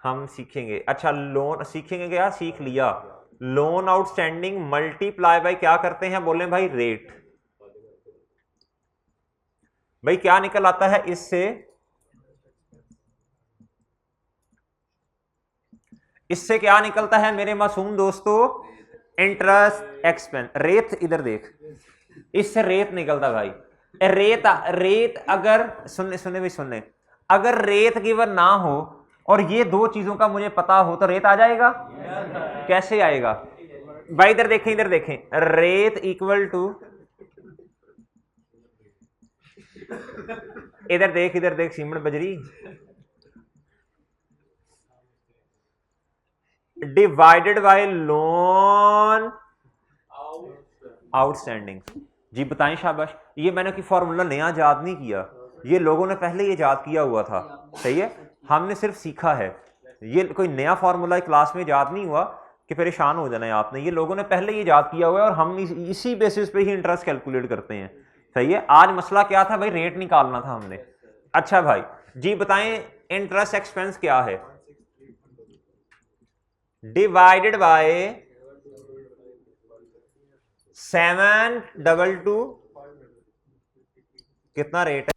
हम सीखेंगे। अच्छा लोन सीखेंगे, क्या सीख लिया? लोन आउटस्टैंडिंग मल्टीप्लाई बाय क्या करते हैं? बोले भाई रेट। भाई क्या निकल आता है इससे? इससे क्या निकलता है मेरे मासूम दोस्तों? Interest expense. रेट इधर देख, इससे रेट निकलता भाई। रेत अगर सुनने भी सुनने, अगर रेत गिवन ना हो और ये दो चीजों का मुझे पता हो तो रेत आ जाएगा? कैसे आएगा भाई? इधर देखें, रेत इक्वल टू, इधर देख सीमेंट बजरी, डिवाइडेड बाय लोन आउटस्टैंडिंग। जी बताएं, शाबाश। ये मैंने कोई फॉर्मूला नया याद नहीं किया, ये लोगों ने पहले ये याद किया हुआ था, सही है, हमने सिर्फ सीखा है। ये कोई नया फॉर्मूला क्लास में याद नहीं हुआ कि परेशान हो जाना है आपने, ये लोगों ने पहले ये याद किया हुआ है और हम इसी बेसिस पे ही इंटरेस्ट कैलकुलेट करते हैं, सही है। आज मसला क्या था भाई? रेट निकालना था हमने। अच्छा भाई जी बताएं इंटरेस्ट एक्सपेंस क्या है? डिवाइडेड बाय 722, कितना रेट है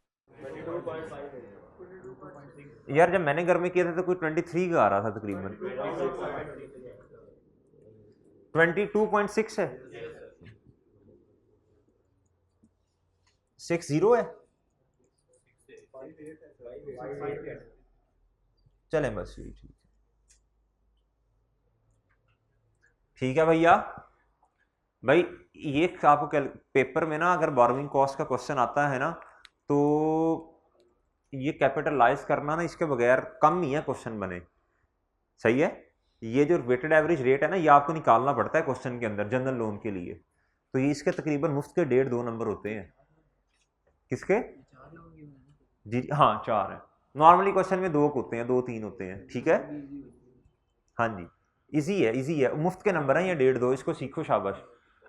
यार? जब मैंने घर में किया था तो कोई 23 का आ रहा था तकरीबन। 22.6 है, 60 है, चले बस ठीक है भैया। भाई ये आपको पेपर में ना अगर बोरोइंग कॉस्ट का क्वेश्चन आता है ना तो ये कैपिटलाइज करना ना, इसके बगैर कम ही है क्वेश्चन बने, सही है। ये जो वेटेड एवरेज रेट है ना, ये आपको निकालना पड़ता है क्वेश्चन के अंदर जनरल लोन के लिए, तो ये इसके तकरीबन मुफ्त के 1.5-2 नंबर होते हैं। किसके? जी हाँ 4 है, नॉर्मली क्वेश्चन में 2 होते हैं, 2-3 होते हैं, ठीक है। हाँ जी इजी है, मुफ्त के नंबर हैं ये 1.5-2, इसको सीखो, शाबाश।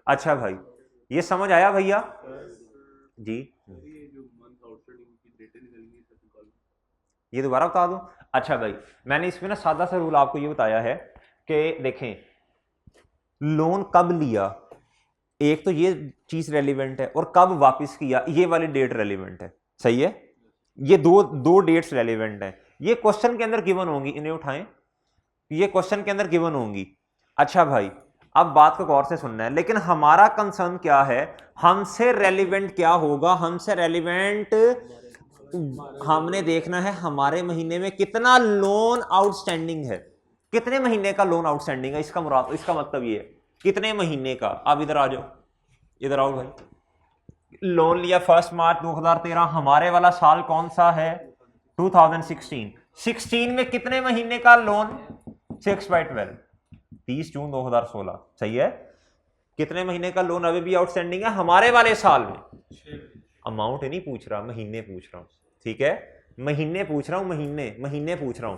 अच्छा भाई ये समझ आया भैया जी? ये दोबारा बता दूं? अच्छा भाई मैंने इसमें ना सादा सा रूल आपको ये बताया है कि देखें लोन कब लिया, एक तो ये चीज रेलिवेंट है, और कब वापस किया ये वाली डेट रेलिवेंट है, सही है। ये दो डेट्स रेलिवेंट है, ये क्वेश्चन के अंदर गिवन होंगी, इन्हें उठाएं, ये क्वेश्चन के अंदर गिवन होंगी। अच्छा भाई अब बात को गौर से सुनना है, लेकिन हमारा कंसर्न क्या है, हमसे रेलिवेंट क्या होगा? हमसे रेलिवेंट हमने देखना है हमारे महीने में कितना लोन आउटस्टैंडिंग है, कितने महीने का लोन आउटस्टैंडिंग है, इसका मतलब ये है कितने महीने का। अब इधर आ जाओ, इधर आओ भाई। लोन लिया 1 मार्च 2013, हमारे वाला साल कौन सा है? 2016। 16 में कितने महीने का लोन? 6/12, 30 जून 2016, सही है। कितने महीने का लोन अभी भी आउटस्टैंडिंग है हमारे वाले साल में? अमाउंट नहीं पूछ रहा, महीने पूछ रहा हूं, ठीक है, महीने पूछ रहा हूं, महीने पूछ रहा हूं।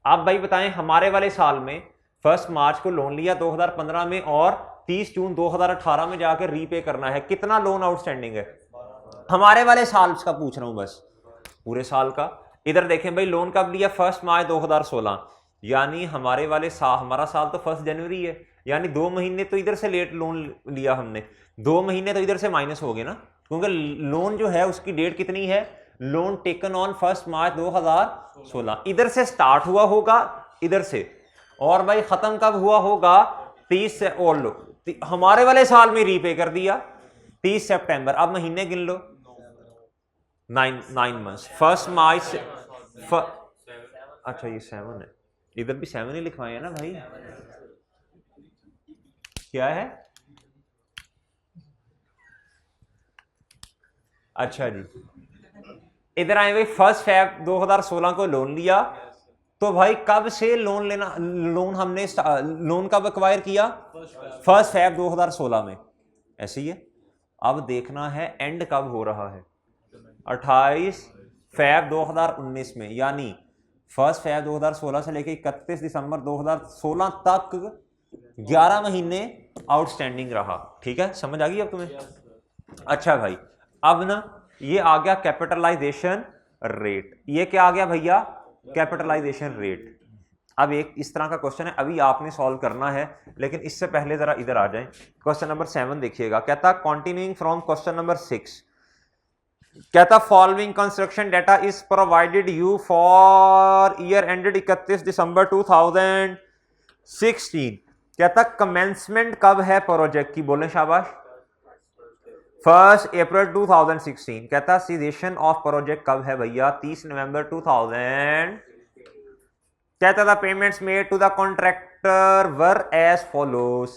आप भाई बताएं हमारे वाले साल में 1 मार्च को लोन लिया 2015 में और 30 जून 2018 में जाकर रीपे करना है, कितना लोन आउटस्टैंडिंग है हमारे वाले साल का पूछ रहा हूं, बस पूरे साल का। इधर देखें भाई लोन कब लिया? 1 मार्च 2016, यानी हमारा साल तो 1 जनवरी है, यानी 2 महीने तो इधर से लेट लोन लिया हमने, 2 महीने तो इधर से माइनस हो गए ना, क्योंकि लोन जो है उसकी डेट कितनी है, लोन टेकन ऑन 1 मार्च 2016, इधर से स्टार्ट हुआ होगा इधर से, और भाई खत्म कब हुआ होगा 30 से, और लो हमारे वाले साल में रीपे कर दिया 30 सितंबर। अब महीने गिन लो, 9 मंथ्स, 1 मार्च से अच्छा ये 7 है, इधर भी 7 ही लिखवाए हैं ना भाई, क्या है, अच्छा जी इधर आए भाई 1 फरवरी 2016 को लोन लिया, तो भाई कब से हमने लोन कब एक्वायर किया, 1 फरवरी 2016 में, ऐसे ही है। अब देखना है एंड कब हो रहा है, 28 फरवरी 2019 में, यानी 1 फरवरी 2016 से लेकर 31 दिसंबर 2016 तक 11 महीने आउटस्टैंडिंग रहा। ठीक है, समझ आ गई अब तुम्हें? अच्छा भाई, अब ना ये आ गया कैपिटलाइजेशन रेट, ये क्या आ गया भैया, कैपिटलाइजेशन रेट। अब एक इस तरह का क्वेश्चन है, अभी आपने सॉल्व करना है, लेकिन इससे पहले जरा इधर आ जाएं, क्वेश्चन नंबर 7 देखिएगा। कहता कंटिन्यूइंग फ्रॉम क्वेश्चन नंबर 6, कहता following construction data is provided you for year ended 31 दिसंबर 2016। कहता कमेंसमेंट कब है प्रोजेक्ट की, बोले शाबाश, 1 अप्रैल 2016। कहता सीजेशन ऑफ प्रोजेक्ट कब है भैया, 30 नवंबर 2000। कहता था payments made to the contractor were as follows.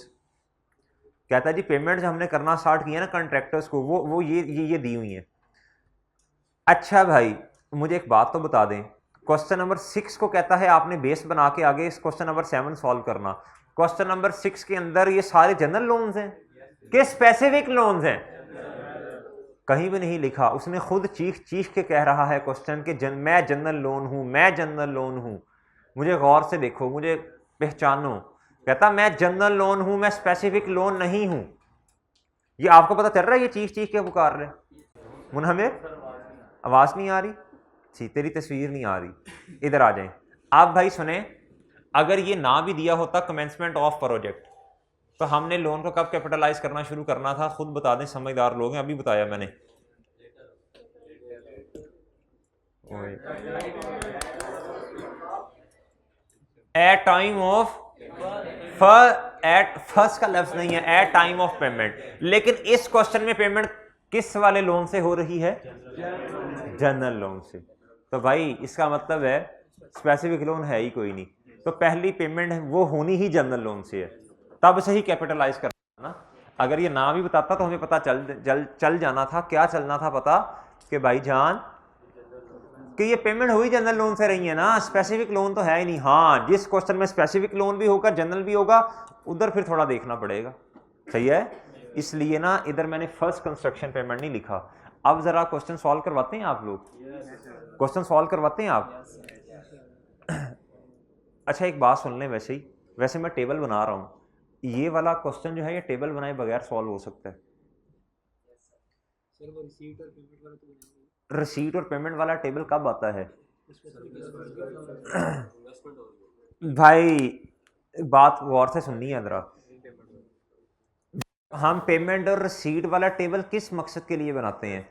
कहता जी पेमेंट्स हमने करना स्टार्ट किया ना कॉन्ट्रैक्टर्स को, वो ये दी हुई है। अच्छा भाई मुझे एक बात तो बता दें, क्वेश्चन नंबर 6 को कहता है आपने बेस बना के आगे इस क्वेश्चन नंबर 7 सॉल्व करना। क्वेश्चन नंबर 6 के अंदर ये सारे जनरल लोन्स हैं कि स्पेसिफिक लोन्स हैं, कहीं भी नहीं लिखा। उसने खुद चीख के कह रहा है क्वेश्चन के मैं जनरल लोन हूं, मैं जनरल लोन हूं, मुझे गौर से देखो, मुझे पहचानो। कहता मैं जनरल लोन हूं, मैं स्पेसिफिक लोन नहीं हूं। ये आपको पता चल रहा है, ये चीख के पुकार रहे। मुनहमिर आवाज नहीं आ रही, ठीक, तेरी तस्वीर नहीं आ रही, इधर आ जाएं। आप भाई सुने, अगर ये ना भी दिया होता कमेंसमेंट ऑफ प्रोजेक्ट, तो हमने लोन को कब कैपिटलाइज करना शुरू करना था, खुद बता दें, समझदार लोग हैं, अभी बताया मैंने। At time of at first का लफ्ज नहीं है, एट टाइम ऑफ पेमेंट। लेकिन इस क्वेश्चन में पेमेंट किस वाले लोन से हो रही है, जनरल लोन से। तो भाई इसका मतलब है स्पेसिफिक लोन है ही कोई नहीं, तो पहली पेमेंट वो होनी ही जनरल लोन से है, तब से ही कैपिटलाइज करना ना। अगर ये ना भी बताता तो हमें पता चल जाना था, क्या चलना था पता, कि भाईजान कि ये पेमेंट हुई जनरल लोन से रही है ना, स्पेसिफिक लोन तो है ही नहीं। हाँ, जिस क्वेश्चन में स्पेसिफिक लोन भी होगा जनरल भी होगा, उधर फिर थोड़ा देखना पड़ेगा, सही है। इसलिए ना इधर मैंने फर्स्ट कंस्ट्रक्शन पेमेंट नहीं लिखा। अब जरा क्वेश्चन सॉल्व करवाते हैं आप लोग, क्वेश्चन सॉल्व करवाते हैं आप। अच्छा एक बात सुन लें, वैसे मैं टेबल बना रहा हूँ, ये वाला क्वेश्चन जो है ये टेबल बनाए बगैर सॉल्व हो सकता है। रिसीट और पेमेंट वाला टेबल कब आता है भाई, बात गौर से सुननी है जरा। हम पेमेंट और रिसीट वाला टेबल किस मकसद के लिए बनाते हैं,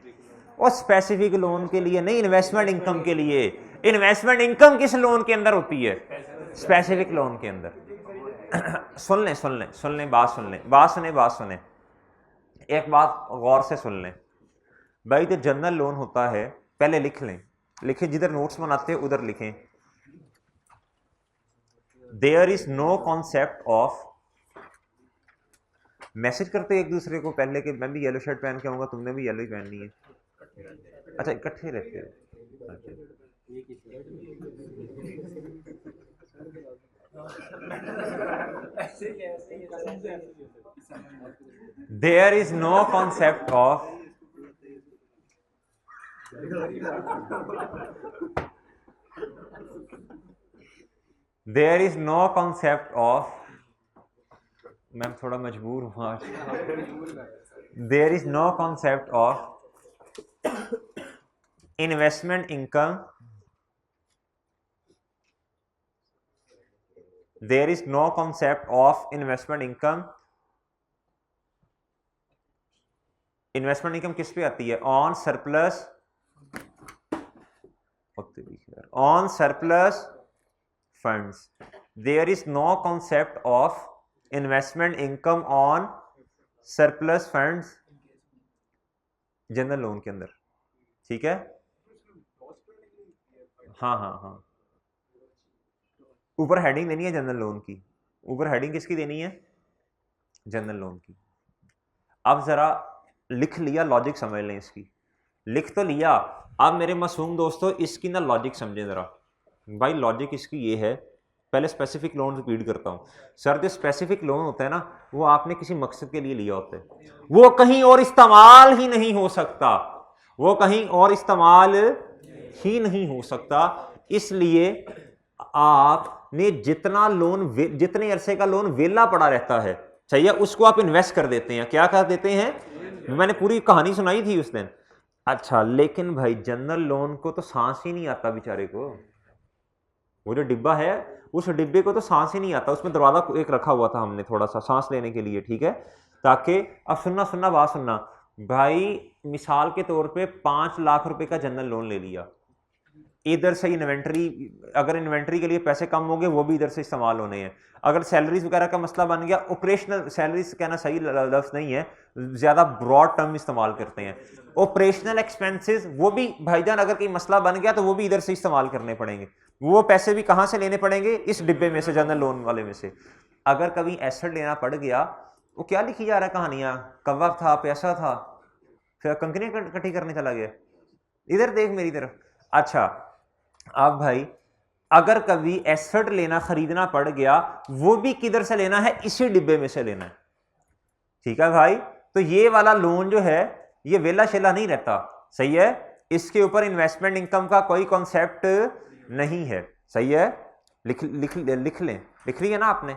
और स्पेसिफिक लोन के लिए नहीं, इन्वेस्टमेंट इनकम के लिए। इन्वेस्टमेंट इनकम किस लोन के अंदर होती है, स्पेसिफिक लोन के अंदर। सुन लें, बात सुने, एक बात गौर से सुन लें भाई। जो जनरल लोन होता है, पहले लिखें, जिधर नोट्स बनाते हैं उधर लिखें, there is no concept of, message करते एक दूसरे को पहले कि मैं भी येलो शर्ट पहन के आऊंगा, तुमने भी येलो ही पहननी है। अच्छा इकट्ठे रहते हैं। There is no concept of, there is no concept of, मैं थोड़ा मजबूर हूं आज। There is no concept of investment income there is no concept of investment income. Investment income किस पे आती है? On surplus, on surplus funds. There is no concept of investment income on surplus funds general loan के अंदर, ठीक है? हाँ हाँ हाँ, ऊपर हेडिंग देनी है जनरल लोन की। ऊपर हेडिंग किसकी देनी है? जनरल लोन की। अब जरा लिख लिया, लॉजिक समझ लें इसकी। लिख तो लिया, अब मेरे मासूम दोस्तों इसकी ना लॉजिक समझें जरा। भाई लॉजिक इसकी ये है, पहले स्पेसिफिक लोन रिपीट करता हूँ। सर जो स्पेसिफिक लोन होता है ना, वो आपने किसी मकसद के लिए लिया होता है, वो कहीं और इस्तेमाल ही नहीं हो सकता, वो कहीं और इस्तेमाल ही नहीं हो सकता। इसलिए आपने जितना लोन, जितने अरसे का लोन वेला पड़ा रहता है, चाहिए उसको आप इन्वेस्ट कर देते हैं। क्या कर देते हैं? मैंने पूरी कहानी सुनाई थी उस दिन। अच्छा, लेकिन भाई जनरल लोन को तो सांस ही नहीं आता बेचारे को। वो जो डिब्बा है, उस डिब्बे को तो सांस ही नहीं आता। उसमें दरवाजा एक रखा हुआ था हमने थोड़ा सा सांस लेने के लिए, ठीक है? ताकि अब सुनना बात सुनना भाई, मिसाल के तौर पे 5 लाख रुपए का जनरल लोन ले लिया, इधर से इन्वेंट्री, अगर इन्वेंट्री के लिए पैसे कम होंगे वो भी इधर से इस्तेमाल होने हैं। अगर सैलरीज वगैरह का मसला बन गया, ऑपरेशनल सैलरीज कहना सही लफ्ज नहीं है, ज्यादा ब्रॉड टर्म इस्तेमाल करते हैं। ऑपरेशनल एक्सपेंसेस वो भी भाईजान अगर कोई मसला बन गया तो वो भी इधर से इस्तेमाल करने पड़ेंगे। वो पैसे भी कहां से लेने पड़ेंगे? इस डिब्बे में से, जनरल लोन वाले में से। अगर कभी एसेट लेना पड़ गया, वो क्या लिखी जा रहा है कहानियां, कव्वा था, पैसा था, फिर कंपनी इकट्ठी करने चला गया। इधर देख मेरी तरफ। अच्छा, अब भाई अगर कभी एसेट लेना, खरीदना पड़ गया, वो भी किधर से लेना है? इसी डिब्बे में से लेना है, ठीक है भाई? तो ये वाला लोन जो है ये वेला शेला नहीं रहता, सही है? इसके ऊपर इन्वेस्टमेंट इनकम का कोई कॉन्सेप्ट नहीं है, सही है? लिख लें, लिख लिया ना आपने?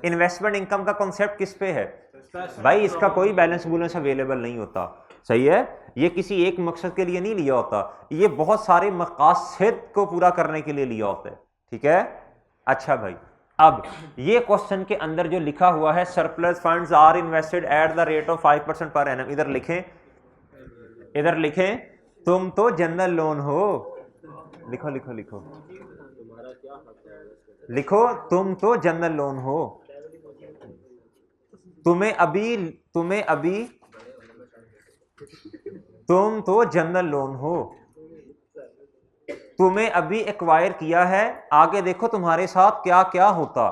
इन्वेस्टमेंट इनकम का कॉन्सेप्ट किस पे है भाई? इसका कोई बैलेंस बुलेंस अवेलेबल नहीं होता, सही है? ये किसी एक मकसद के लिए नहीं लिया होता, ये बहुत सारे मकासद को पूरा करने के लिए लिया होता है, ठीक है? अच्छा भाई, अब ये क्वेश्चन के अंदर जो लिखा हुआ है, surplus funds are invested at the rate of 5% per annum, इधर लिखें, इधर लिखें, तुम तो जनरल लोन हो। लिखो लिखो लिखो लिखो, तुम तो जनरल लोन हो। तुम्हें अभी तुम तो जनरल लोन हो, तुम्हें अभी एक्वायर किया है, आगे देखो तुम्हारे साथ क्या क्या होता।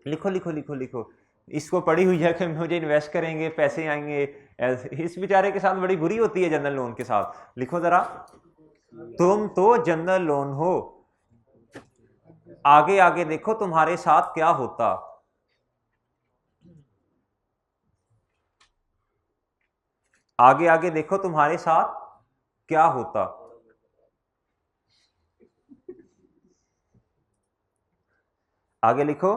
लिखो लिखो लिखो लिखो, इसको पड़ी हुई है कि मुझे इन्वेस्ट करेंगे पैसे आएंगे, इस बेचारे के साथ बड़ी बुरी होती है जनरल लोन के साथ। लिखो जरा, तुम तो जनरल लोन हो, आगे आगे देखो तुम्हारे साथ क्या होता। आगे आगे देखो तुम्हारे साथ क्या होता। आगे लिखो,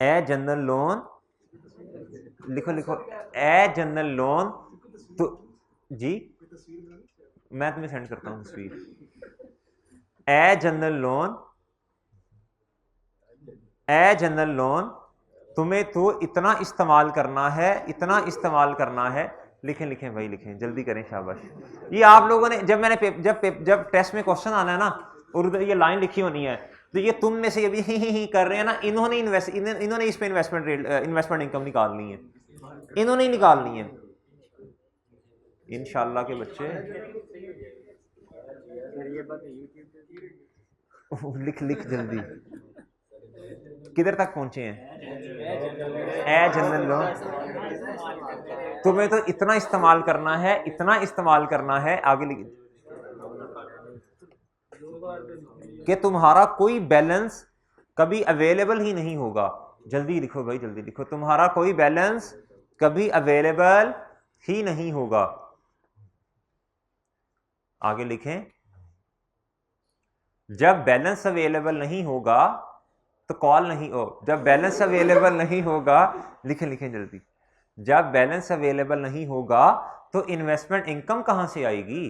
ए जनरल लोन, लिखो लिखो, ए जनरल लोन तो जी मैं तुम्हें सेंड करता हूं तस्वीर। A general loan, a general loan, तुम्हें तो इतना इस्तेमाल करना है, इतना इस्तेमाल करना है। लिखें लिखें भाई, लिखें, जल्दी करें, शाबाश। ये आप लोगों ने जब मैंने जब टेस्ट में क्वेश्चन आना है ना, और उधर ये लाइन लिखी होनी है, तो ये तुम में से अभी ही कर रहे हैं ना, इन्होंने इस पे इन्वेस्टमेंट इनकम निकालनी है, इन्होंने ही निकालनी है इंशाल्लाह के बच्चे। लिख लिख जल्दी, किधर तक पहुंचे हैं? ए जनरल लोन, तुम्हें तो इतना इस्तेमाल करना है, इतना इस्तेमाल करना है। आगे लिख कि तुम्हारा कोई बैलेंस कभी अवेलेबल ही नहीं होगा। जल्दी लिखो भाई, जल्दी लिखो, तुम्हारा कोई बैलेंस कभी अवेलेबल ही नहीं होगा। आगे लिखें, जब बैलेंस अवेलेबल नहीं होगा तो कॉल नहीं हो, जब बैलेंस अवेलेबल नहीं होगा, लिखें लिखें जल्दी, जब बैलेंस अवेलेबल नहीं होगा तो इन्वेस्टमेंट इनकम कहां से आएगी?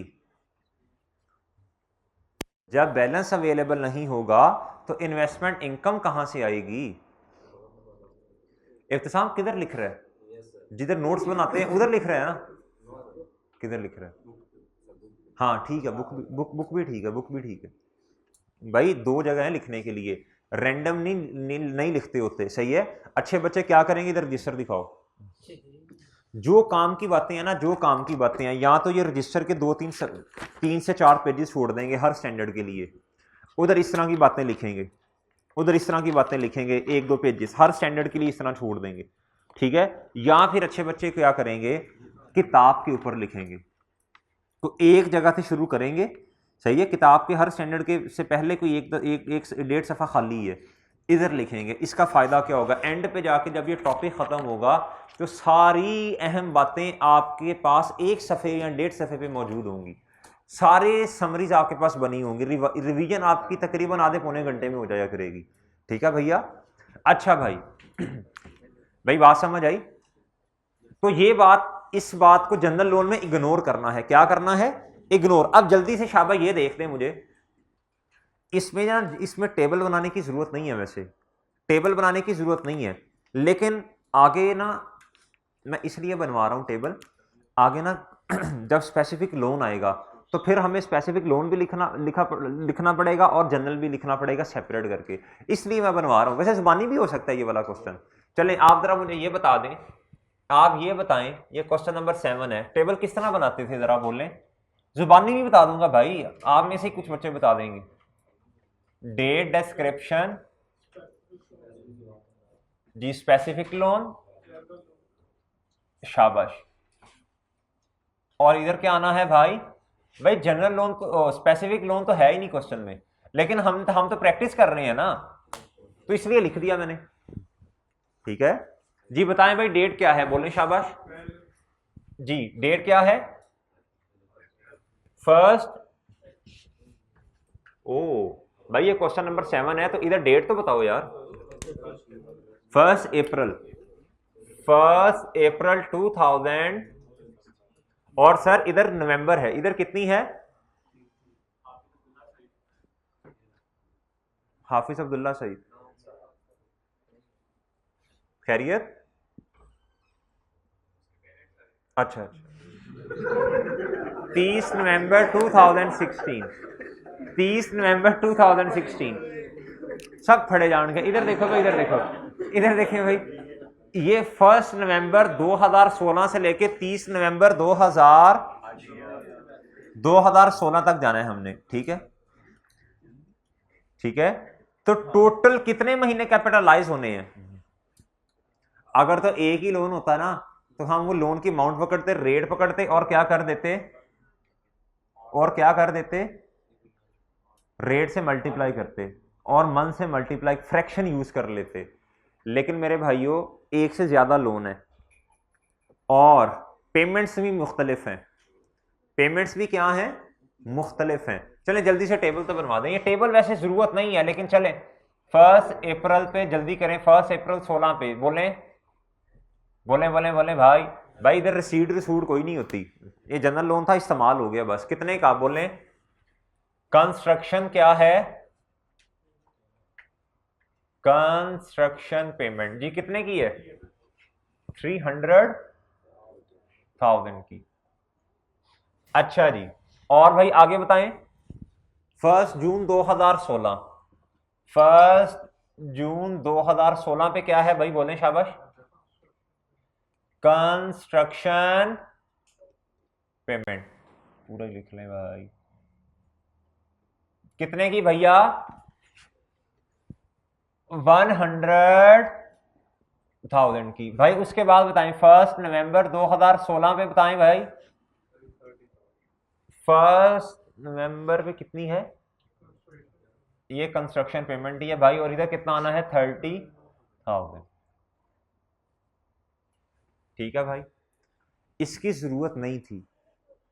जब बैलेंस अवेलेबल नहीं होगा तो इन्वेस्टमेंट इनकम कहां से आएगी? इब्तिसाम किधर लिख रहा है? जिधर नोट्स बनाते हैं उधर लिख रहा है ना? किधर लिख रहा है? हाँ ठीक है, बुक भी ठीक है, बुक भी ठीक है भाई। दो जगह है लिखने के लिए, रैंडम नहीं लिखते होते, सही है। अच्छे बच्चे क्या करेंगे, इधर रजिस्टर दिखाओ। जो काम की बातें हैं ना, जो काम की बातें हैं, या तो ये रजिस्टर के 3 से 4 पेजेस छोड़ देंगे हर स्टैंडर्ड के लिए, उधर इस तरह की बातें लिखेंगे, उधर इस तरह की बातें लिखेंगे, 1-2 पेजेस हर स्टैंडर्ड के लिए इस तरह छोड़ देंगे, ठीक है। या फिर अच्छे बच्चे क्या करेंगे, किताब के ऊपर लिखेंगे। तो एक जगह से शुरू करेंगे, सही है। किताब के हर स्टैंडर्ड के से पहले कोई एक 1.5 सफ़ा खाली है, इधर लिखेंगे। इसका फ़ायदा क्या होगा, एंड पे जाके जब ये टॉपिक ख़त्म होगा तो सारी अहम बातें आपके पास 1 सफ़े या 1.5 सफ़े पे मौजूद होंगी, सारे समरीज आपके पास बनी होंगी। रिवीजन आपकी तकरीबन आधे पौने घंटे में हो जाया करेगी, ठीक है भैया। अच्छा भाई भाई बात समझ आई? तो ये बात, इस बात को जनरल लोन में इग्नोर करना है। क्या करना है? इग्नोर। अब जल्दी से शाबा ये देख लें, मुझे इसमें ना, इसमें टेबल बनाने की जरूरत नहीं है, वैसे टेबल बनाने की जरूरत नहीं है, लेकिन आगे ना मैं इसलिए बनवा रहा हूं टेबल, आगे ना जब स्पेसिफिक लोन आएगा तो फिर हमें स्पेसिफिक लोन भी लिखना पड़ेगा और जनरल भी लिखना पड़ेगा सेपरेट करके, इसलिए मैं बनवा रहा हूं। वैसे जुबानी भी हो सकता है ये वाला क्वेश्चन। चलें आप जरा मुझे ये बता दें, आप ये बताएं, ये क्वेश्चन नंबर 7 है, टेबल किस तरह बनाते थे जरा बोलें। जुबानी भी बता दूंगा भाई, आप में से कुछ बच्चे बता देंगे। डेट डिस्क्रिप्शन जी, स्पेसिफिक लोन, शाबाश। और इधर क्या आना है भाई? भाई जनरल लोन को, स्पेसिफिक लोन तो है ही नहीं क्वेश्चन में, लेकिन हम तो प्रैक्टिस कर रहे हैं ना, तो इसलिए लिख दिया मैंने, ठीक है जी। बताएं भाई डेट क्या है, बोलें शाबाश जी। डेट क्या है? फर्स्ट। ओ भाई ये क्वेश्चन नंबर 7 है, तो इधर डेट तो बताओ यार। 1 अप्रैल 2000। और सर इधर नवंबर है, इधर कितनी है? हाफिज अब्दुल्ला सईद, खैरियत? अच्छा 30 नवंबर 2016, 30 नवंबर 2016, सब फड़े जान के। इधर देखो भाई, इधर देखो, इधर देखें भाई, ये 1 नवंबर 2016 से लेके 30 नवंबर 2016 तक जाना है हमने, ठीक है, ठीक है। तो टोटल कितने महीने कैपिटलाइज होने हैं? अगर तो एक ही लोन होता ना तो हम वो लोन की अमाउंट पकड़ते, रेट पकड़ते, और क्या कर देते, रेट से मल्टीप्लाई करते और मंथ से मल्टीप्लाई, फ्रैक्शन यूज कर लेते। लेकिन मेरे भाइयों एक से ज्यादा लोन है और पेमेंट्स भी मुख्तलिफ हैं, पेमेंट्स भी क्या हैं, मुख्तलिफ हैं। चलें जल्दी से टेबल तो बनवा दें। ये टेबल वैसे जरूरत नहीं है, लेकिन चलें 1 अप्रैल पे जल्दी करें। 1 अप्रैल 16 पे बोलें भाई इधर रसीड कोई नहीं होती, ये जनरल लोन था, इस्तेमाल हो गया बस। कितने का बोलें? कंस्ट्रक्शन क्या है? कंस्ट्रक्शन पेमेंट जी कितने की है? 300,000 की। अच्छा जी, और भाई आगे बताएं। 1 जून 2016, 1 जून 2016 पे क्या है भाई, बोलें शाबाश। कंस्ट्रक्शन पेमेंट, पूरा ही लिख लें भाई। कितने की भैया? 100,000 की। भाई उसके बाद बताएं 1 नवंबर 2016 पे बताएं भाई, 1 नवंबर पे कितनी है? ये कंस्ट्रक्शन पेमेंट ही है भाई, और इधर कितना आना है? 30,000, ठीक है भाई। इसकी जरूरत नहीं थी,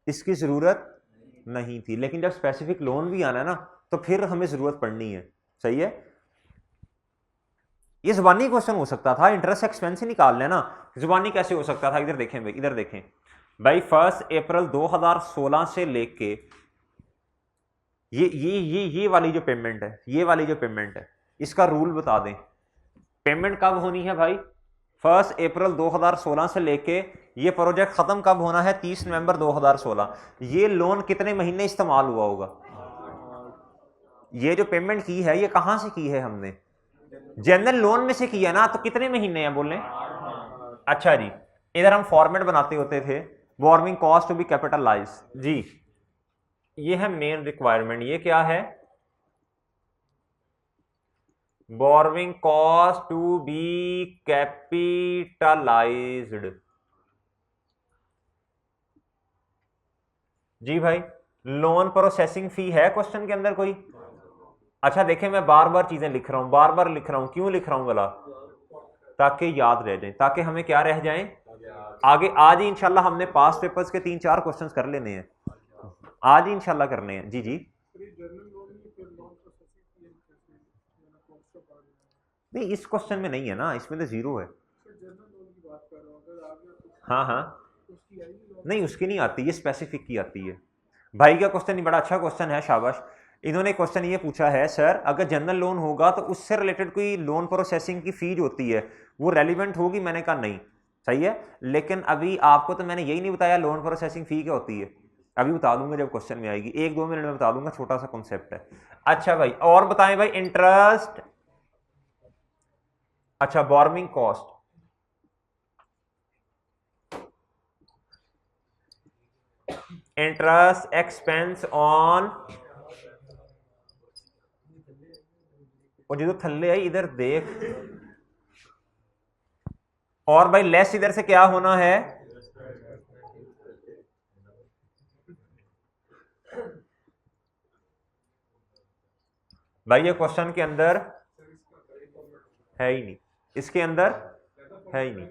इसकी जरूरत नहीं थी, लेकिन जब स्पेसिफिक लोन भी आना है ना तो फिर हमें जरूरत पड़नी है, सही है। ये जुबानी क्वेश्चन हो सकता था, इंटरेस्ट एक्सपेंस ही निकाल लेना, जुबानी कैसे हो सकता था? इधर देखें भाई, इधर देखें भाई, 1 अप्रैल 2016 से लेके ये वाली जो पेमेंट है, ये वाली जो पेमेंट है, इसका रूल बता दें। पेमेंट कब होनी है भाई? 1 अप्रैल 2016 से लेके ये प्रोजेक्ट खत्म कब होना है? 30 नवंबर 2016। ये लोन कितने महीने इस्तेमाल हुआ होगा? ये जो पेमेंट की है ये कहां से की है हमने? जनरल लोन में से किया ना, तो कितने महीने हैं बोले? अच्छा जी, इधर हम फॉर्मेट बनाते होते थे, borrowing cost to be capitalize जी, ये है मेन रिक्वायरमेंट। ये क्या है? Borrowing cost to be capitalized जी भाई। लोन प्रोसेसिंग फी है क्वेश्चन के अंदर कोई? अच्छा देखें, मैं बार बार चीजें लिख रहा हूं, बार बार लिख रहा हूं, क्यों लिख रहा हूं भला? ताकि याद रह जाए, ताकि हमें क्या रह जाए आगे। आज ही इंशाल्लाह हमने पास्ट पेपर्स के 3-4 क्वेश्चंस कर लेने हैं, आज ही इंशाल्लाह करने हैं जी। जी नहीं, इस क्वेश्चन में नहीं है ना, इसमें तो जीरो है। हाँ हाँ, नहीं उसकी नहीं आती, ये स्पेसिफिक की आती है। भाई का क्वेश्चन बड़ा अच्छा क्वेश्चन है, शाबाश। इन्होंने क्वेश्चन ये पूछा है, सर अगर जनरल लोन होगा तो उससे रिलेटेड कोई लोन प्रोसेसिंग की फी जो होती है वो रेलिवेंट होगी? मैंने कहा नहीं, सही है, लेकिन अभी आपको तो मैंने यही नहीं बताया लोन प्रोसेसिंग फी क्या होती है। अभी बता दूंगा जब क्वेश्चन में आएगी, 1-2 मिनट में बता दूंगा, छोटा सा कॉन्सेप्ट है। अच्छा भाई, और बताएं भाई, इंटरेस्ट, अच्छा borrowing cost, interest expense on, और जो थल्ले आई इधर देख, और भाई लेस इधर से क्या होना है? भाई ये क्वेश्चन के अंदर है ही नहीं, इसके अंदर है ही नहीं,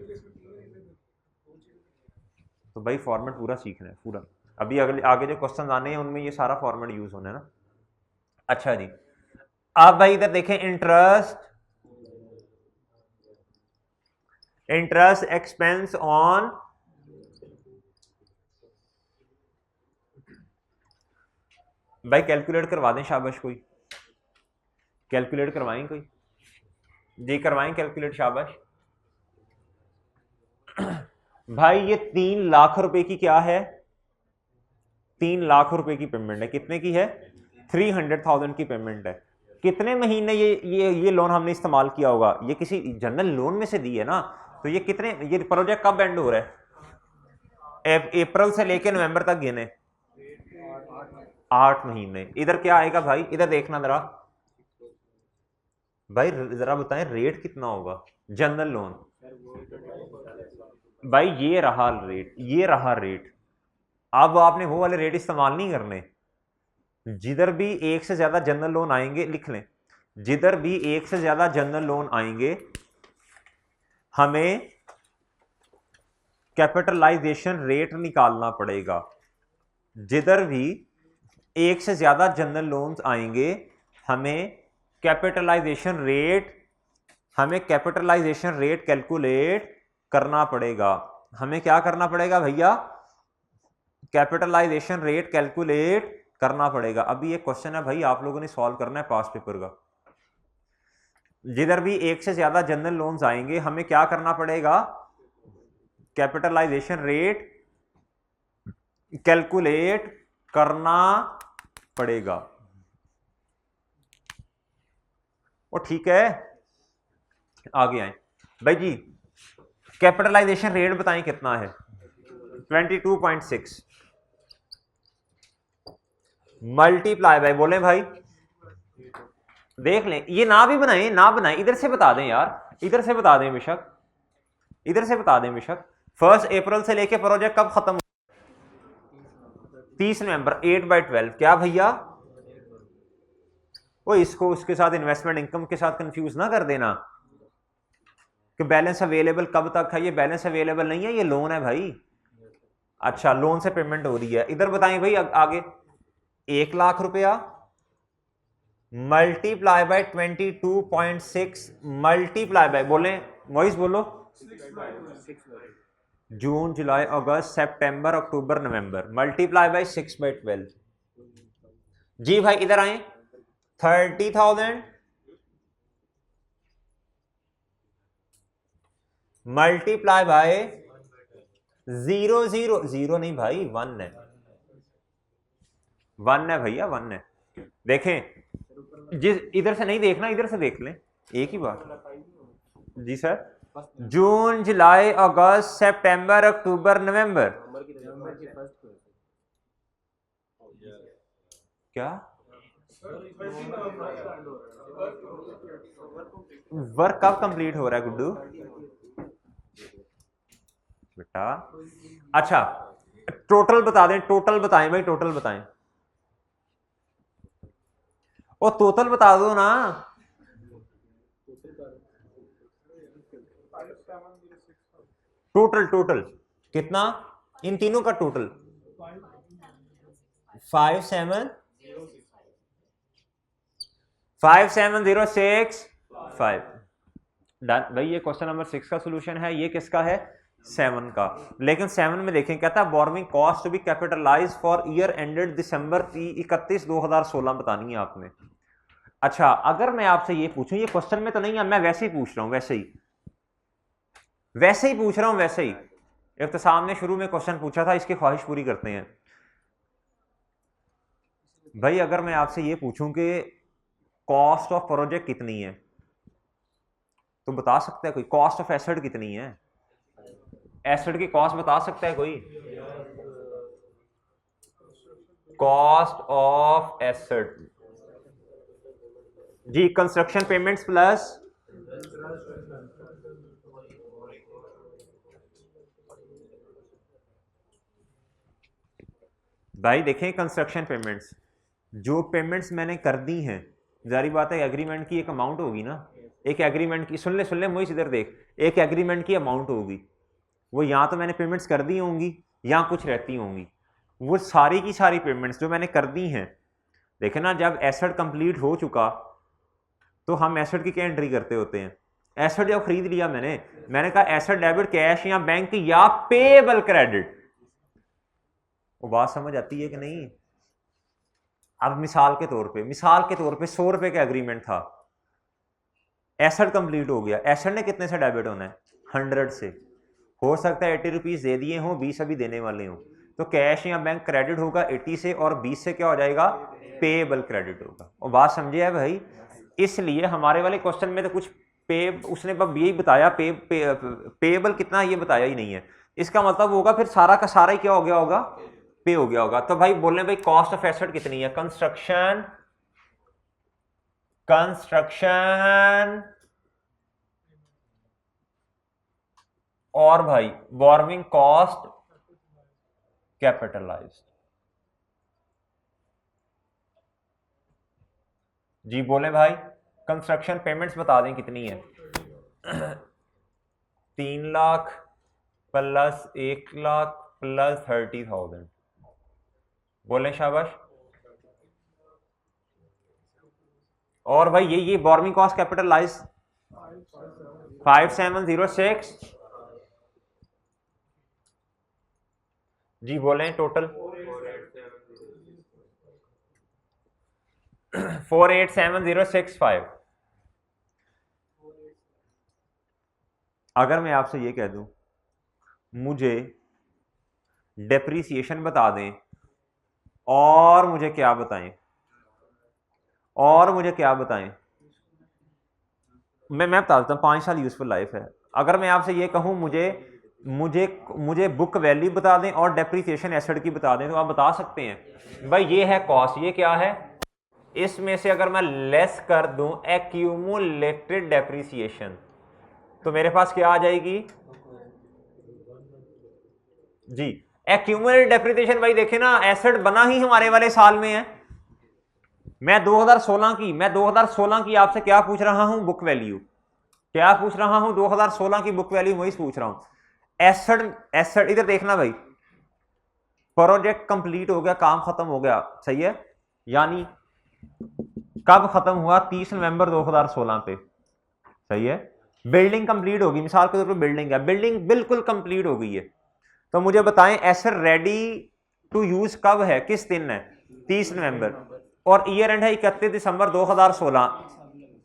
तो भाई फॉर्मेट पूरा सीखना है पूरा। अभी अगले आगे जो क्वेश्चन आने हैं उनमें ये सारा फॉर्मेट यूज होना है ना। अच्छा जी, आप भाई इधर देखें, इंटरेस्ट एक्सपेंस ऑन, भाई कैलकुलेट करवा दें, शाबाश, कोई कैलकुलेट करवाएं, कोई जी करवाएं कैलकुलेट, शाबाश। भाई ये 3 लाख रुपए की क्या है? 3 लाख रुपए की पेमेंट है। कितने की है? 300,000 की पेमेंट है। कितने महीने ये लोन हमने इस्तेमाल किया होगा? ये किसी जनरल लोन में से दी है ना, तो ये कितने, ये प्रोजेक्ट कब एंड हो रहा है? अप्रैल से लेकर नवंबर तक गिने 8 महीने। इधर क्या आएगा भाई? इधर देखना जरा भाई, जरा बताएं रेट कितना होगा जनरल लोन? भाई ये रहा रेट, ये रहा रेट। अब आपने वो वाले रेट इस्तेमाल नहीं करने। जिधर भी एक से ज्यादा जनरल लोन आएंगे, लिख लें, जिधर भी एक से ज्यादा जनरल लोन आएंगे हमें कैपिटलाइजेशन रेट निकालना पड़ेगा। जिधर भी एक से ज्यादा जनरल लोन्स आएंगे हमें कैपिटलाइजेशन रेट कैलकुलेट करना पड़ेगा। हमें क्या करना पड़ेगा भैया? कैपिटलाइजेशन रेट कैलकुलेट करना पड़ेगा। अभी ये क्वेश्चन है भाई, आप लोगों ने सॉल्व करना है पास पेपर का। जिधर भी एक से ज्यादा जनरल लोन्स आएंगे हमें क्या करना पड़ेगा? कैपिटलाइजेशन रेट कैलकुलेट करना पड़ेगा। और ठीक है, आगे आए भाई जी। कैपिटलाइजेशन रेट बताएं कितना है? 22.6 मल्टीप्लाई बाय, बोले भाई, देख लें, ये ना भी बनाएं ना बनाएं, इधर से बता दें यार, इधर से बता दें बेशक, इधर से बता दें बेशक। 1 अप्रैल से लेके प्रोजेक्ट कब खत्म? 30 नवंबर। 8/12 क्या भैया? वो इसको उसके साथ इन्वेस्टमेंट इनकम के साथ कंफ्यूज ना कर देना कि बैलेंस अवेलेबल कब तक है। ये बैलेंस अवेलेबल नहीं है, ये लोन है भाई। अच्छा, लोन से पेमेंट हो रही है। इधर बताएं भाई आगे, 1 लाख रुपया मल्टीप्लाई बाय 22.6 मल्टीप्लाई बाय, बोले वॉइस बोलो, जून जुलाई अगस्त सितंबर अक्टूबर नवंबर, मल्टीप्लाई बाय 6/12। जी भाई इधर आए, 30,000 मल्टीप्लाई बाय 0 नहीं भाई 1 है, 1 है भैया 1 है। देखें जिस इधर से नहीं देखना, इधर से देख लें, एक ही बात। जी सर, जून जुलाई अगस्त सितंबर अक्टूबर नवंबर, क्या वर्क कब कंप्लीट हो रहा है गुड्डू बेटा? अच्छा टोटल बता दें, टोटल बताएं भाई, टोटल बताएं, ओ टोटल बता दो ना। टोटल टोटल कितना इन तीनों का टोटल? 5706 डन भाई। ये क्वेश्चन नंबर 6 का सॉल्यूशन है। ये किसका है? 7 का। लेकिन 7 में देखें कहता है borrowing cost to be capitalize for year ended December 31 2016 बतानी है आपने। अच्छा अगर मैं आपसे ये पूछूं, ये क्वेश्चन में तो नहीं है, मैं वैसे ही पूछ रहा हूं, वैसे ही पूछ रहा हूं, वैसे ही इख्तिसाम ने शुरू में क्वेश्चन पूछा था, इसकी ख्वाहिश पूरी करते हैं भाई। अगर मैं आपसे ये पूछूं कि कॉस्ट ऑफ प्रोजेक्ट कितनी है, तो बता सकता है कोई? कॉस्ट ऑफ एसेट कितनी है? एसेट की कॉस्ट बता सकता है कोई? कॉस्ट ऑफ एसेट जी कंस्ट्रक्शन पेमेंट्स प्लस भाई देखें कंस्ट्रक्शन पेमेंट्स, जो पेमेंट्स मैंने कर दी हैं, जारी बात है एग्रीमेंट की एक अमाउंट होगी ना, एक एग्रीमेंट की, सुन ले मुझे इधर देख, एक एग्रीमेंट की अमाउंट होगी, वो यहाँ तो मैंने पेमेंट्स कर दी होंगी, यहाँ कुछ रहती होंगी, वो सारी की सारी पेमेंट्स जो मैंने कर दी हैं, देखे ना जब एसेट कंप्लीट हो चुका तो हम एसेट की क्या एंट्री करते होते हैं? एसेट जब खरीद लिया मैंने कहा एसेट डेबिट कैश या बैंक या पेएबल क्रेडिट। वो बात समझ आती है कि नहीं? अब मिसाल के तौर पे 100 रुपए का एग्रीमेंट था, एसेट कंप्लीट हो गया, एसेट ने कितने से डेबिट होना है? 100 से। हो सकता है 80 रुपीज दे दिए हों, 20 अभी देने वाले हों, तो कैश या बैंक क्रेडिट होगा 80 से और 20 से क्या हो जाएगा? पेएबल क्रेडिट होगा। और बात समझे है भाई? इसलिए हमारे वाले क्वेश्चन में तो कुछ पे उसने बस यही बताया, पेएबल कितना ये बताया ही नहीं है। इसका मतलब होगा फिर सारा का सारा ही क्या हो गया होगा? पे हो गया होगा। तो भाई बोलने भाई कॉस्ट ऑफ एसेट कितनी है? कंस्ट्रक्शन और भाई बोरोइंग कॉस्ट कैपिटलाइज्ड। जी बोले भाई कंस्ट्रक्शन पेमेंट्स बता दें कितनी है? 3 लाख प्लस 1 लाख प्लस 30,000। बोले शाबाश। और भाई ये बोरोइंग कॉस्ट कैपिटलाइज 5706 जी बोले टोटल 487065। अगर मैं आपसे ये कह दूं मुझे डेप्रीसिएशन बता दें, और मुझे क्या बताएं, मैं बता देता हूं 5 साल यूजफुल लाइफ है। अगर मैं आपसे ये कहूं मुझे बुक वैल्यू बता दें और डेप्रीसिएशन एसेट की बता दें, तो आप बता सकते हैं भाई ये है कॉस्ट, ये क्या है? इसमें से अगर मैं लेस कर दूं एक्यूमुलेटेड डेप्रीसिएशन, तो मेरे पास क्या आ जाएगी जी? एक्यूमुलेटेड डेप्रीसिएशन भाई देखे ना, एसेट बना ही हमारे वाले साल में है। मैं 2016 की आपसे क्या पूछ रहा हूं? Book value. क्या पूछ रहा हूं? 2016 की बुक वैल्यू वही पूछ रहा हूं। एसेट इधर देखना भाई, प्रोजेक्ट कंप्लीट हो गया, काम खत्म हो गया, सही है? यानी कब खत्म हुआ? 30 नवंबर 2016 पे, सही है? बिल्डिंग कंप्लीट होगी, मिसाल के तौर पर बिल्डिंग है, बिल्डिंग बिल्कुल कंप्लीट हो गई है, तो मुझे बताएं एसेट रेडी टू यूज कब है, किस दिन है? 30 नवंबर। और ईयर एंड है 31 दिसंबर 2016।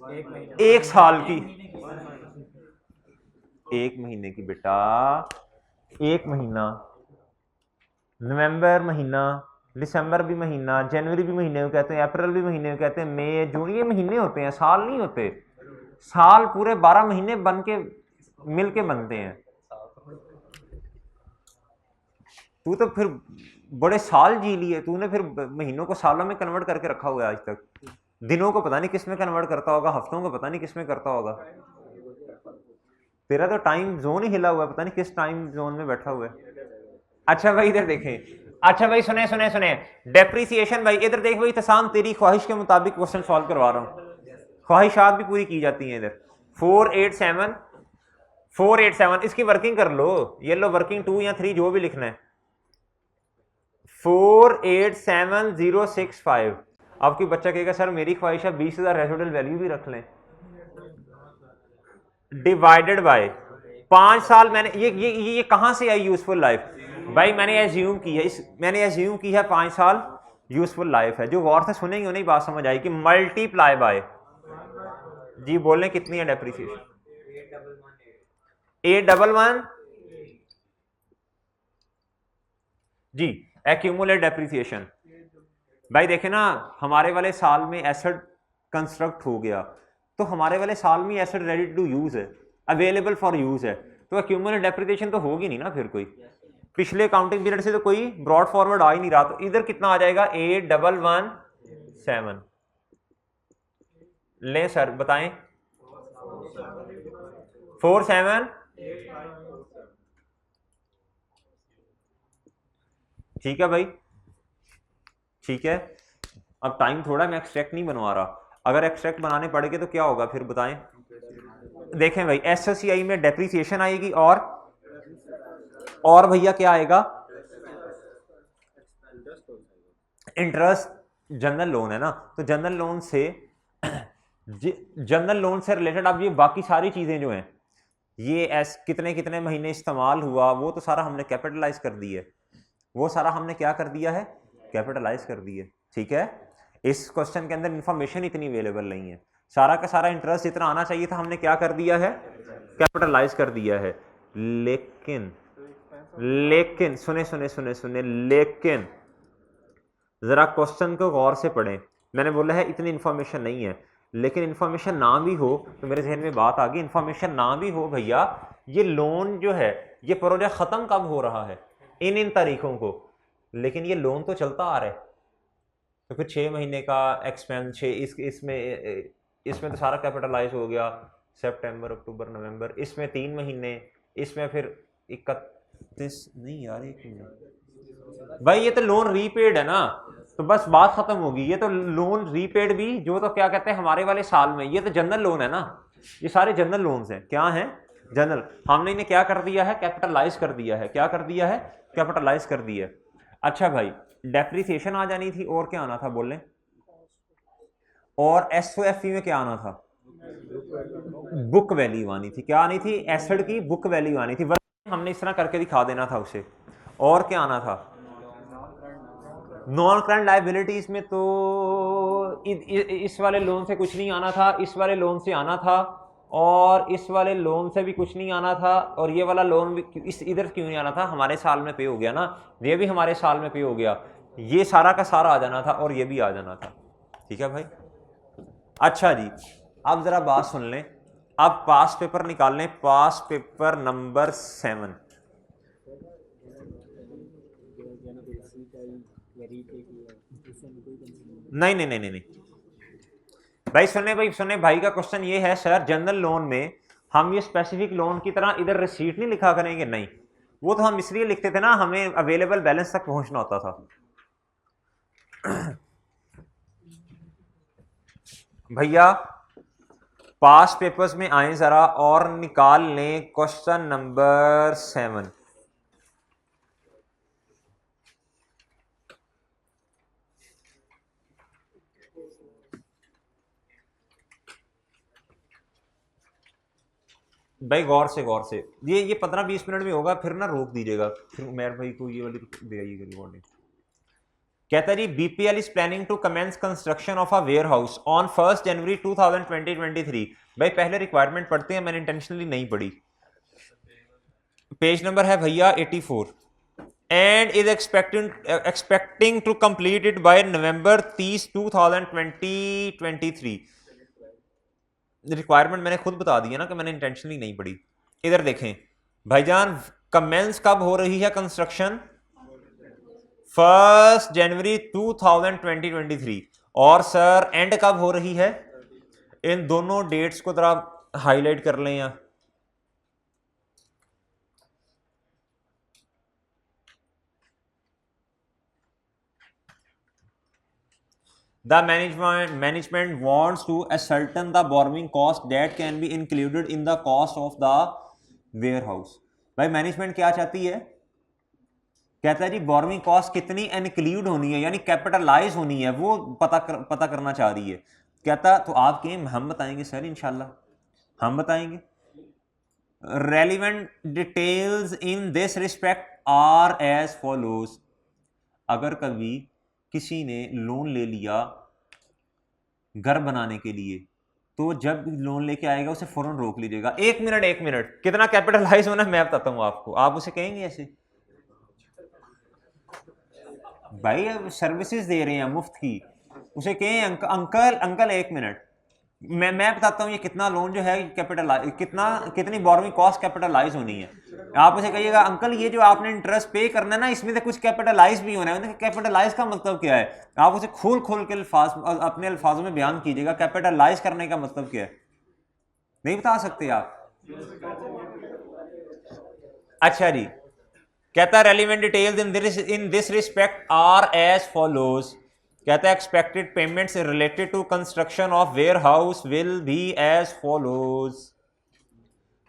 एक महीना, एक साल की, एक एक महीने की बेटा, एक महीना, नवंबर महीना, दिसंबर भी महीना, जनवरी भी महीने को कहते हैं, अप्रैल भी महीने को कहते हैं, मई जून, ये महीने होते हैं, साल नहीं होते। साल पूरे 12 महीने बन के मिल के बनते हैं। तू तो फिर बड़े साल जी लिए तूने, फिर महीनों को सालों में कन्वर्ट करके रखा हुआ है आज तक। दिनों को पता नहीं किस में कन्वर्ट करता होगा, हफ्तों को पता नहीं किस में करता होगा। तेरा तो टाइम जोन ही हिला हुआ है, पता नहीं किस टाइम जोन में बैठा हुआ है। अच्छा भाई इधर देखें, अच्छा भाई सुने सुने सुने, डेप्रिसिएशन भाई इधर देख भाई, तसाम तेरी ख्वाहिश के मुताबिक क्वेश्चन सॉल्व करवा रहा हूं, ख्वाहिशात भी पूरी की जाती हैं इधर। 487 इसकी वर्किंग कर लो, ये लो वर्किंग 2 या 3 जो भी लिखना है। 487065। आपकी बच्चा कहेगा सर मेरी ख्वाहिश है 20,000 रेसिडुअल वैल्यू भी रख लें, डिवाइडेड बाय 5 साल। मैंने ये कहां से आई यूजफुल लाइफ भाई? मैंने एज्यूम की है, मैंने एज्यूम की है 5 साल यूजफुल लाइफ है। जो गौर से सुनेंगे उन्हें बात समझ आएगी। मल्टीप्लाई बाय, जी बोल रहे कितनी है डेप्रिसिएशन? 811 जी, एक्यूमुलेट डेप्रिसिएशन। भाई देखे ना, हमारे वाले साल में एसेट कंस्ट्रक्ट हो गया, तो हमारे वाले साल में एसेट रेडी टू यूज है, अवेलेबल फॉर यूज है, तो एक्यूमुलेट डेप्रिसिएशन तो होगी नहीं ना फिर कोई। पिछले काउंटिंग पीरियड से तो कोई ब्रॉड फॉरवर्ड आ ही नहीं रहा, तो इधर कितना आ जाएगा? 8117। ले सर बताएं। 47 ठीक है भाई, ठीक है। अब टाइम थोड़ा, मैं एक्सट्रैक्ट नहीं बनवा रहा, अगर एक्सट्रैक्ट बनाने पड़ेंगे तो क्या होगा फिर बताएं। देखें भाई, एसओसीआई में डेप्रिसिएशन आएगी और भैया क्या आएगा? इंटरेस्ट। जनरल लोन है ना, तो जनरल लोन से रिलेटेड अब ये बाकी सारी चीजें जो हैं, ये कितने कितने महीने इस्तेमाल हुआ, वो तो सारा हमने कैपिटलाइज कर दी है, वो सारा हमने क्या कर दिया है? कैपिटलाइज कर दी है। ठीक है, इस क्वेश्चन के अंदर इंफॉर्मेशन इतनी अवेलेबल नहीं है, सारा का सारा इंटरेस्ट जितना आना चाहिए था हमने क्या कर दिया है? कैपिटलाइज कर दिया है। लेकिन सुने सुने सुने सुने, लेकिन जरा क्वेश्चन को गौर से पढ़ें। मैंने बोला है इतनी इंफॉर्मेशन नहीं है, लेकिन इंफॉर्मेशन ना भी हो तो मेरे जहन में बात आ गई, इंफॉर्मेशन ना भी हो भैया, ये लोन जो है ये प्रोजेक्ट खत्म कब हो रहा है? इन तारीखों को, लेकिन ये लोन तो चलता आ रहा है, तो फिर 6 महीने का एक्सपेंस, इसमें तो सारा कैपिटलाइज हो गया, सितंबर अक्टूबर नवंबर, इसमें 3 महीने, इसमें फिर 31 नहीं यार, 1 महीना भाई, ये तो लोन रीपेड है ना, तो बस बात खत्म होगी। ये तो लोन रीपेड भी जो तो क्या कहते हैं हमारे वाले साल में, ये तो जनरल लोन है ना, ये सारे जनरल लोन्स हैं। क्या हैं? जनरल। हमने इन्हें क्या कर दिया है? कैपिटलाइज कर दिया है। क्या कर दिया है? कैपिटलाइज कर दिया है। अच्छा भाई, डेप्रिसिएशन आ जानी थी, और क्या आना था बोले? और एसओएफई में क्या आना था? बुक वैल्यू आनी थी। क्या आनी थी? एसेट की बुक वैल्यू आनी थी, हमने इस तरह करके दिखा देना था उसे। और क्या आना था? नॉन करंट लायबिलिटीज में तो इस वाले लोन से कुछ नहीं आना था, इस वाले लोन से आना था, और इस वाले लोन से भी कुछ नहीं आना था, और ये वाला लोन भी इधर क्यों नहीं आना था? हमारे साल में पे हो गया ना, ये भी हमारे साल में पे हो गया, ये सारा का सारा आ जाना था, और ये भी आ जाना था। ठीक है भाई। अच्छा जी, अब जरा बात सुन लें, अब पास पेपर निकाल लें, पास पेपर नंबर 7। नहीं नहीं नहीं नहीं नहीं भाई, सुने भाई का क्वेश्चन ये है, सर जनरल लोन में हम ये स्पेसिफिक लोन की तरह इधर रिसीट नहीं लिखा करेंगे। नहीं, वो तो हम इसलिए लिखते थे ना, हमें अवेलेबल बैलेंस तक पहुंचना होता था। भैया पास पेपर्स में आए जरा और निकाल लें क्वेश्चन नंबर 7। भाई गौर से ये 15-20 मिनट में होगा, फिर ना रोक दीजिएगा, फिर उमर भाई को ये वाली दे आइएगा रिकॉर्डिंग। कहता है जी BPL is planning to commence construction of a warehouse on 1 January 2023। भाई पहले रिक्वायरमेंट पढ़ते हैं, मैंने इंटेंशनली नहीं पढ़ी। पेज नंबर है भैया 84 and is expecting to complete it by November 30, 2023। Requirement मैंने खुद बता दिया ना कि मैंने इंटेंशनली नहीं पढ़ी। इधर देखें भाईजान, कमेंस कब हो रही है कंस्ट्रक्शन? 1 जनवरी 2023। और सर एंड कब हो रही है? इन दोनों डेट्स को जरा हाईलाइट कर लें यहाँ। The management wants to ascertain the borrowing cost that can be included in the cost of the warehouse। भाई मैनेजमेंट क्या चाहती है? कहता है जी बोरोइंग कॉस्ट कितनी इंक्लूड होनी है, यानी कैपिटलाइज होनी है, वो पता करना चाह रही है। कहता तो आप कहें हम बताएंगे सर, इंशाल्लाह हम बताएंगे। Relevant details in this respect are as follows. अगर कभी किसी ने लोन ले लिया घर बनाने के लिए, तो जब लोन लेके आएगा उसे फौरन रोक लीजिएगा। एक मिनट, कितना कैपिटलाइज होना मैं बताता हूं आपको। आप उसे कहेंगे ऐसे, भाई अब सर्विसेज दे रहे हैं मुफ्त की, उसे कहें अंकल एक मिनट, मैं बताता हूँ ये कितना लोन जो है कैपिटलाइज, कितनी बोरोइंग कॉस्ट कैपिटलाइज होनी है। आप उसे कहिएगा अंकल ये जो आपने इंटरेस्ट पे करना है ना, इसमें से कुछ कैपिटलाइज भी होना है। कैपिटलाइज का मतलब क्या है? आप उसे खोल के अपने अल्फाजों में बयान कीजिएगा, कैपिटलाइज करने का मतलब क्या है? नहीं बता सकते आप? अच्छा जी, कहता है relevant details in this respect are as follows. कहता है expected payments related to construction of warehouse will be as follows.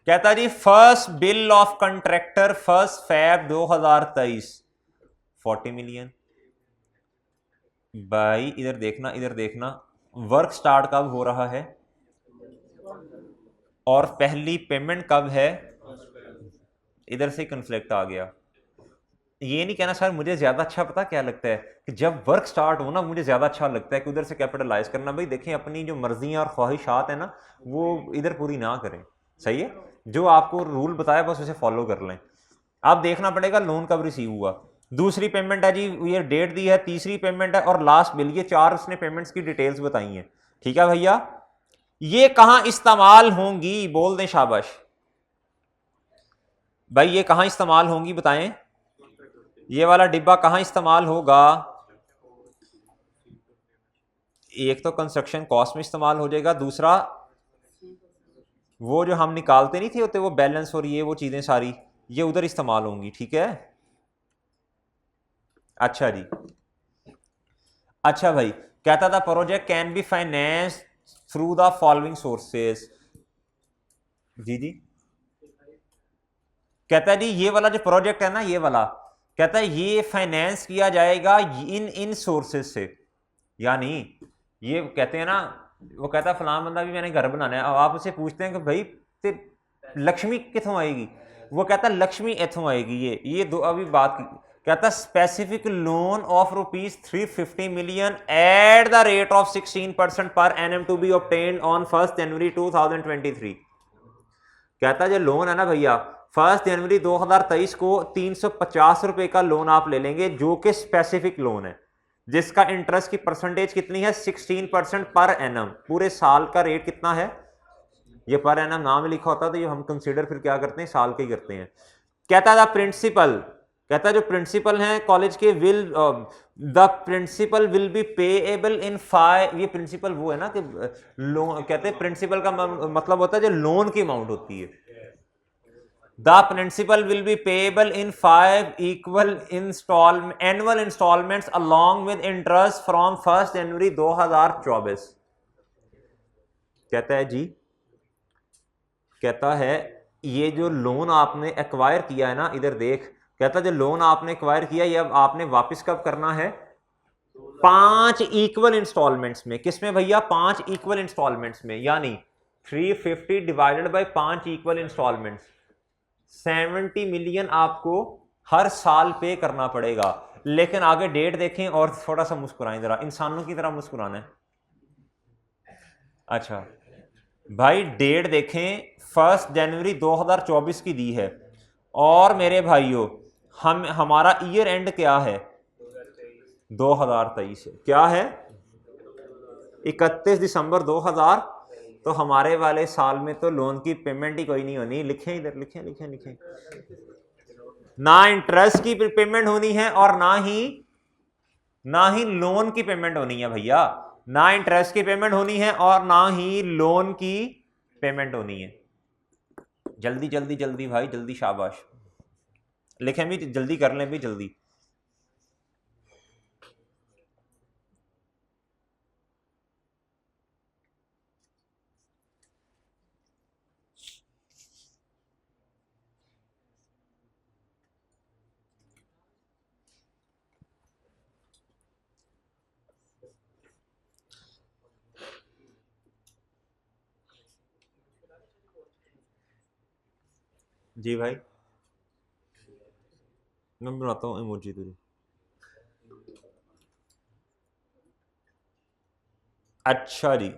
कहता है जी first bill of contractor 1 Feb 2023 40 million. भाई इधर देखना वर्क स्टार्ट कब हो रहा है और पहली पेमेंट कब है? इधर से कंफ्लिक्ट आ गया। ये नहीं कहना सर मुझे ज्यादा अच्छा पता क्या लगता है कि जब वर्क स्टार्ट हो ना, मुझे ज्यादा अच्छा लगता है कि उधर से कैपिटलाइज करना। भाई देखें, अपनी जो मर्जियां और ख्वाहिशात है ना, वो इधर पूरी ना करें। सही है, जो आपको रूल बताया बस उसे फॉलो कर लें। आप देखना पड़ेगा लोन कब रिसीव हुआ। दूसरी पेमेंट है जी, ये डेट दी है। तीसरी पेमेंट है और लास्ट बिल। ये 4 उसने पेमेंट्स की डिटेल्स बताई हैं। ठीक है भैया, ये कहां इस्तेमाल होंगी? बोल दें शाबाश भाई, ये कहां इस्तेमाल होंगी बताएं। ये वाला डिब्बा कहां इस्तेमाल होगा? एक तो कंस्ट्रक्शन कॉस्ट में इस्तेमाल हो जाएगा, दूसरा वो जो हम निकालते नहीं थे होते वो बैलेंस और ये वो चीजें सारी, ये उधर इस्तेमाल होंगी। ठीक है, अच्छा जी। अच्छा भाई, कहता था project can be finance through the following sources. जी कहता है जी ये वाला जो प्रोजेक्ट है ना, ये वाला कहता है ये फाइनेंस किया जाएगा इन सोर्सेज से। यानी ये कहते हैं ना, वो कहता है फलां बंदा भी मैंने घर बनाना है। अब आप उससे पूछते हैं कि भाई ते लक्ष्मी कितों आएगी? वो कहता है लक्ष्मी इथों आएगी। ये दो अभी बात की। कहता है specific loan of ₹350 million at the rate of 16% per annum to be obtained on 1 January 2023। कहता है जो लोन है ना भैया, 1 जनवरी 2023 को 350 रुपए का लोन आप ले लेंगे, जो कि स्पेसिफिक लोन है, जिसका इंटरेस्ट की परसेंटेज कितनी है? 16% पर एनम। पूरे साल का रेट कितना है? ये पर एनम नाम लिखा होता तो ये हम कंसीडर फिर क्या करते हैं, साल के ही करते हैं। कहता है प्रिंसिपल, कहता है जो प्रिंसिपल हैं कॉलेज के, the principal will be payable in 5। ये प्रिंसिपल वो है ना कि लोन, कहते हैं प्रिंसिपल का मतलब होता है जो लोन की अमाउंट होती है। The principal will be payable in 5 equal annual installments along with interest from 1 जनवरी 2024। कहता है जी, कहता है ये जो लोन आपने एक्वायर किया है ना, इधर देख, कहता है जो लोन आपने एक्वायर किया ये अब आपने वापस कब करना है? 5 इक्वल इंस्टॉलमेंट्स में। किसमें भैया? 5 इक्वल इंस्टॉलमेंट्स में। यानी 350 divided by 5 equal instalments, 70 million आपको हर साल पे करना पड़ेगा। लेकिन आगे डेट देखें और थोड़ा सा मुस्कुराएं, जरा इंसानों की तरह मुस्कुराना है। अच्छा भाई डेट देखें, 1 जनवरी 2024 की दी है, और मेरे भाइयों हमारा ईयर एंड क्या है? 2023 है। क्या है? 31 दिसंबर 2000। तो हमारे वाले साल में तो लोन की पेमेंट ही कोई नहीं होनी। लिखें इधर, लिखें लिखें लिखें। ना इंटरेस्ट की पेमेंट होनी है और ना ही लोन की पेमेंट होनी है भैया। ना इंटरेस्ट की पेमेंट होनी है और ना ही लोन की पेमेंट होनी है। जल्दी जल्दी जल्दी भाई, जल्दी, शाबाश। लिखें भी जल्दी, कर लें भी जल्दी। जी भाई, मैं बनाता हूँ इमोजी तुझे। अच्छा जी,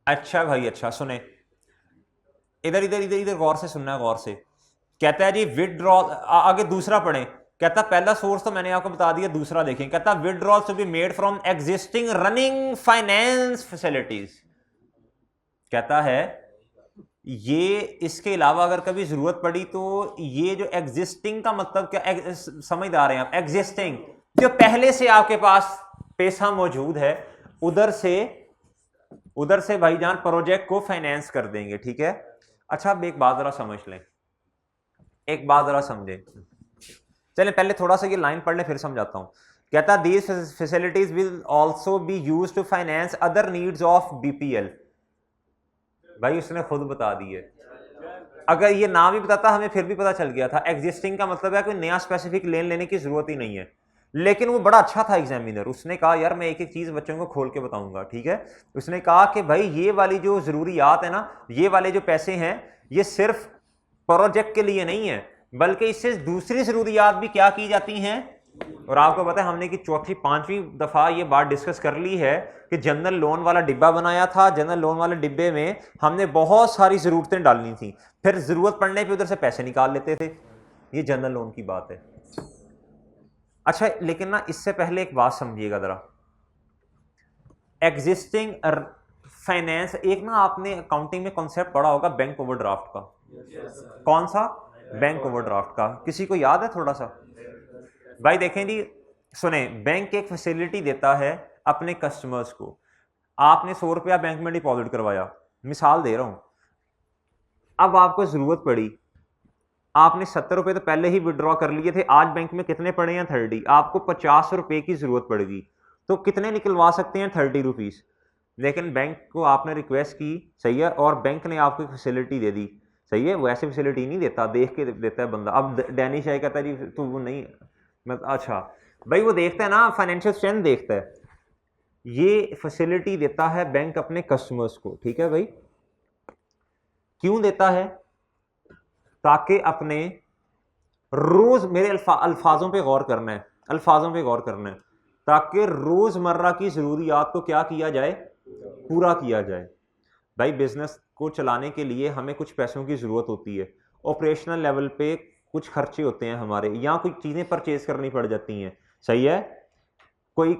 अच्छा भाई, अच्छा सुने, इधर इधर इधर इधर गौर से सुनना है, गौर से। कहता है जी विदड्रॉल, आगे दूसरा पढ़े। कहता पहला सोर्स तो मैंने आपको बता दिया, दूसरा देखें। कहता withdrawal to be made from existing running finance facilities. कहता है ये इसके अलावा अगर कभी जरूरत पड़ी तो ये जो एग्जिस्टिंग का मतलब क्या, समझदार हैं आप? एग्जिस्टिंग जो पहले से आपके पास पैसा मौजूद है, उधर से भाईजान प्रोजेक्ट को फाइनेंस कर देंगे। ठीक है। अच्छा अब एक बात जरा समझ लें, एक बात जरा समझें। चलें पहले थोड़ा सा ये लाइन पढ़ लें फिर समझाता हूं। कहता these facilities will also be used to finance other needs of BPL. भाई उसने खुद बता दी है। अगर ये ना भी बताता हमें फिर भी पता चल गया था। एग्जिस्टिंग का मतलब है कोई नया स्पेसिफिक लेने की जरूरत ही नहीं है। लेकिन वो बड़ा अच्छा था एग्जामिनर, उसने कहा यार मैं एक एक चीज बच्चों को खोल के बताऊंगा। ठीक है। उसने कहा कि भाई ये वाली जो जरूरियात है ना, ये वाले जो पैसे हैं, ये सिर्फ प्रोजेक्ट के लिए नहीं है, बल्कि इससे दूसरी जरूरियात भी क्या की जाती हैं। और आपको पता है हमने कि चौथी पांचवी दफा ये बात डिस्कस कर ली है कि जनरल लोन वाला डिब्बा बनाया था। जनरल लोन वाले डिब्बे में हमने बहुत सारी जरूरतें डालनी थी, फिर जरूरत पड़ने पे उधर से पैसे निकाल लेते थे। ये जनरल लोन की बात है। अच्छा लेकिन ना इससे पहले एक बात समझिएगा जरा। एग्जिस्टिंग फाइनेंस, एक ना आपने अकाउंटिंग में कॉन्सेप्ट पढ़ा होगा बैंक ओवरड्राफ्ट का। कौन सा? बैंक ओवरड्राफ्ट का। किसी को याद है थोड़ा सा? भाई देखें जी, सुने, बैंक एक फैसिलिटी देता है अपने कस्टमर्स को। आपने 100 रुपया बैंक में डिपॉजिट करवाया, मिसाल दे रहा हूं, अब आपको जरूरत पड़ी, आपने 70 रुपए तो पहले ही विड्रॉ कर लिए थे, आज बैंक में कितने पड़े हैं? 30। आपको 50 रुपए की जरूरत पड़ेगी तो कितने निकलवा सकते हैं? 30 रुपीज। लेकिन बैंक को आपने रिक्वेस्ट की, सही है, और बैंक ने आपको फैसिलिटी दे दी, सही है। वो ऐसी फैसिलिटी नहीं देता, देख के देता है बंदा। अब डैनिश है कहता है जी तो वो नहीं, अच्छा भाई वो देखता है ना, फाइनेंशियल स्ट्रेंथ देखता है। ये फैसिलिटी देता है बैंक अपने कस्टमर्स को। ठीक है भाई। क्यों देता है? ताकि अपने रोज, मेरे अल्फाजों पे गौर करना है, अल्फाजों पे गौर करना है, ताकि रोजमर्रा की जरूरियात को क्या किया जाए? पूरा किया जाए। भाई बिजनेस को चलाने के लिए हमें कुछ पैसों की जरूरत होती है, ऑपरेशनल लेवल पे कुछ खर्चे होते हैं हमारे, या कुछ चीजें परचेज करनी पड़ जाती हैं, सही है, कोई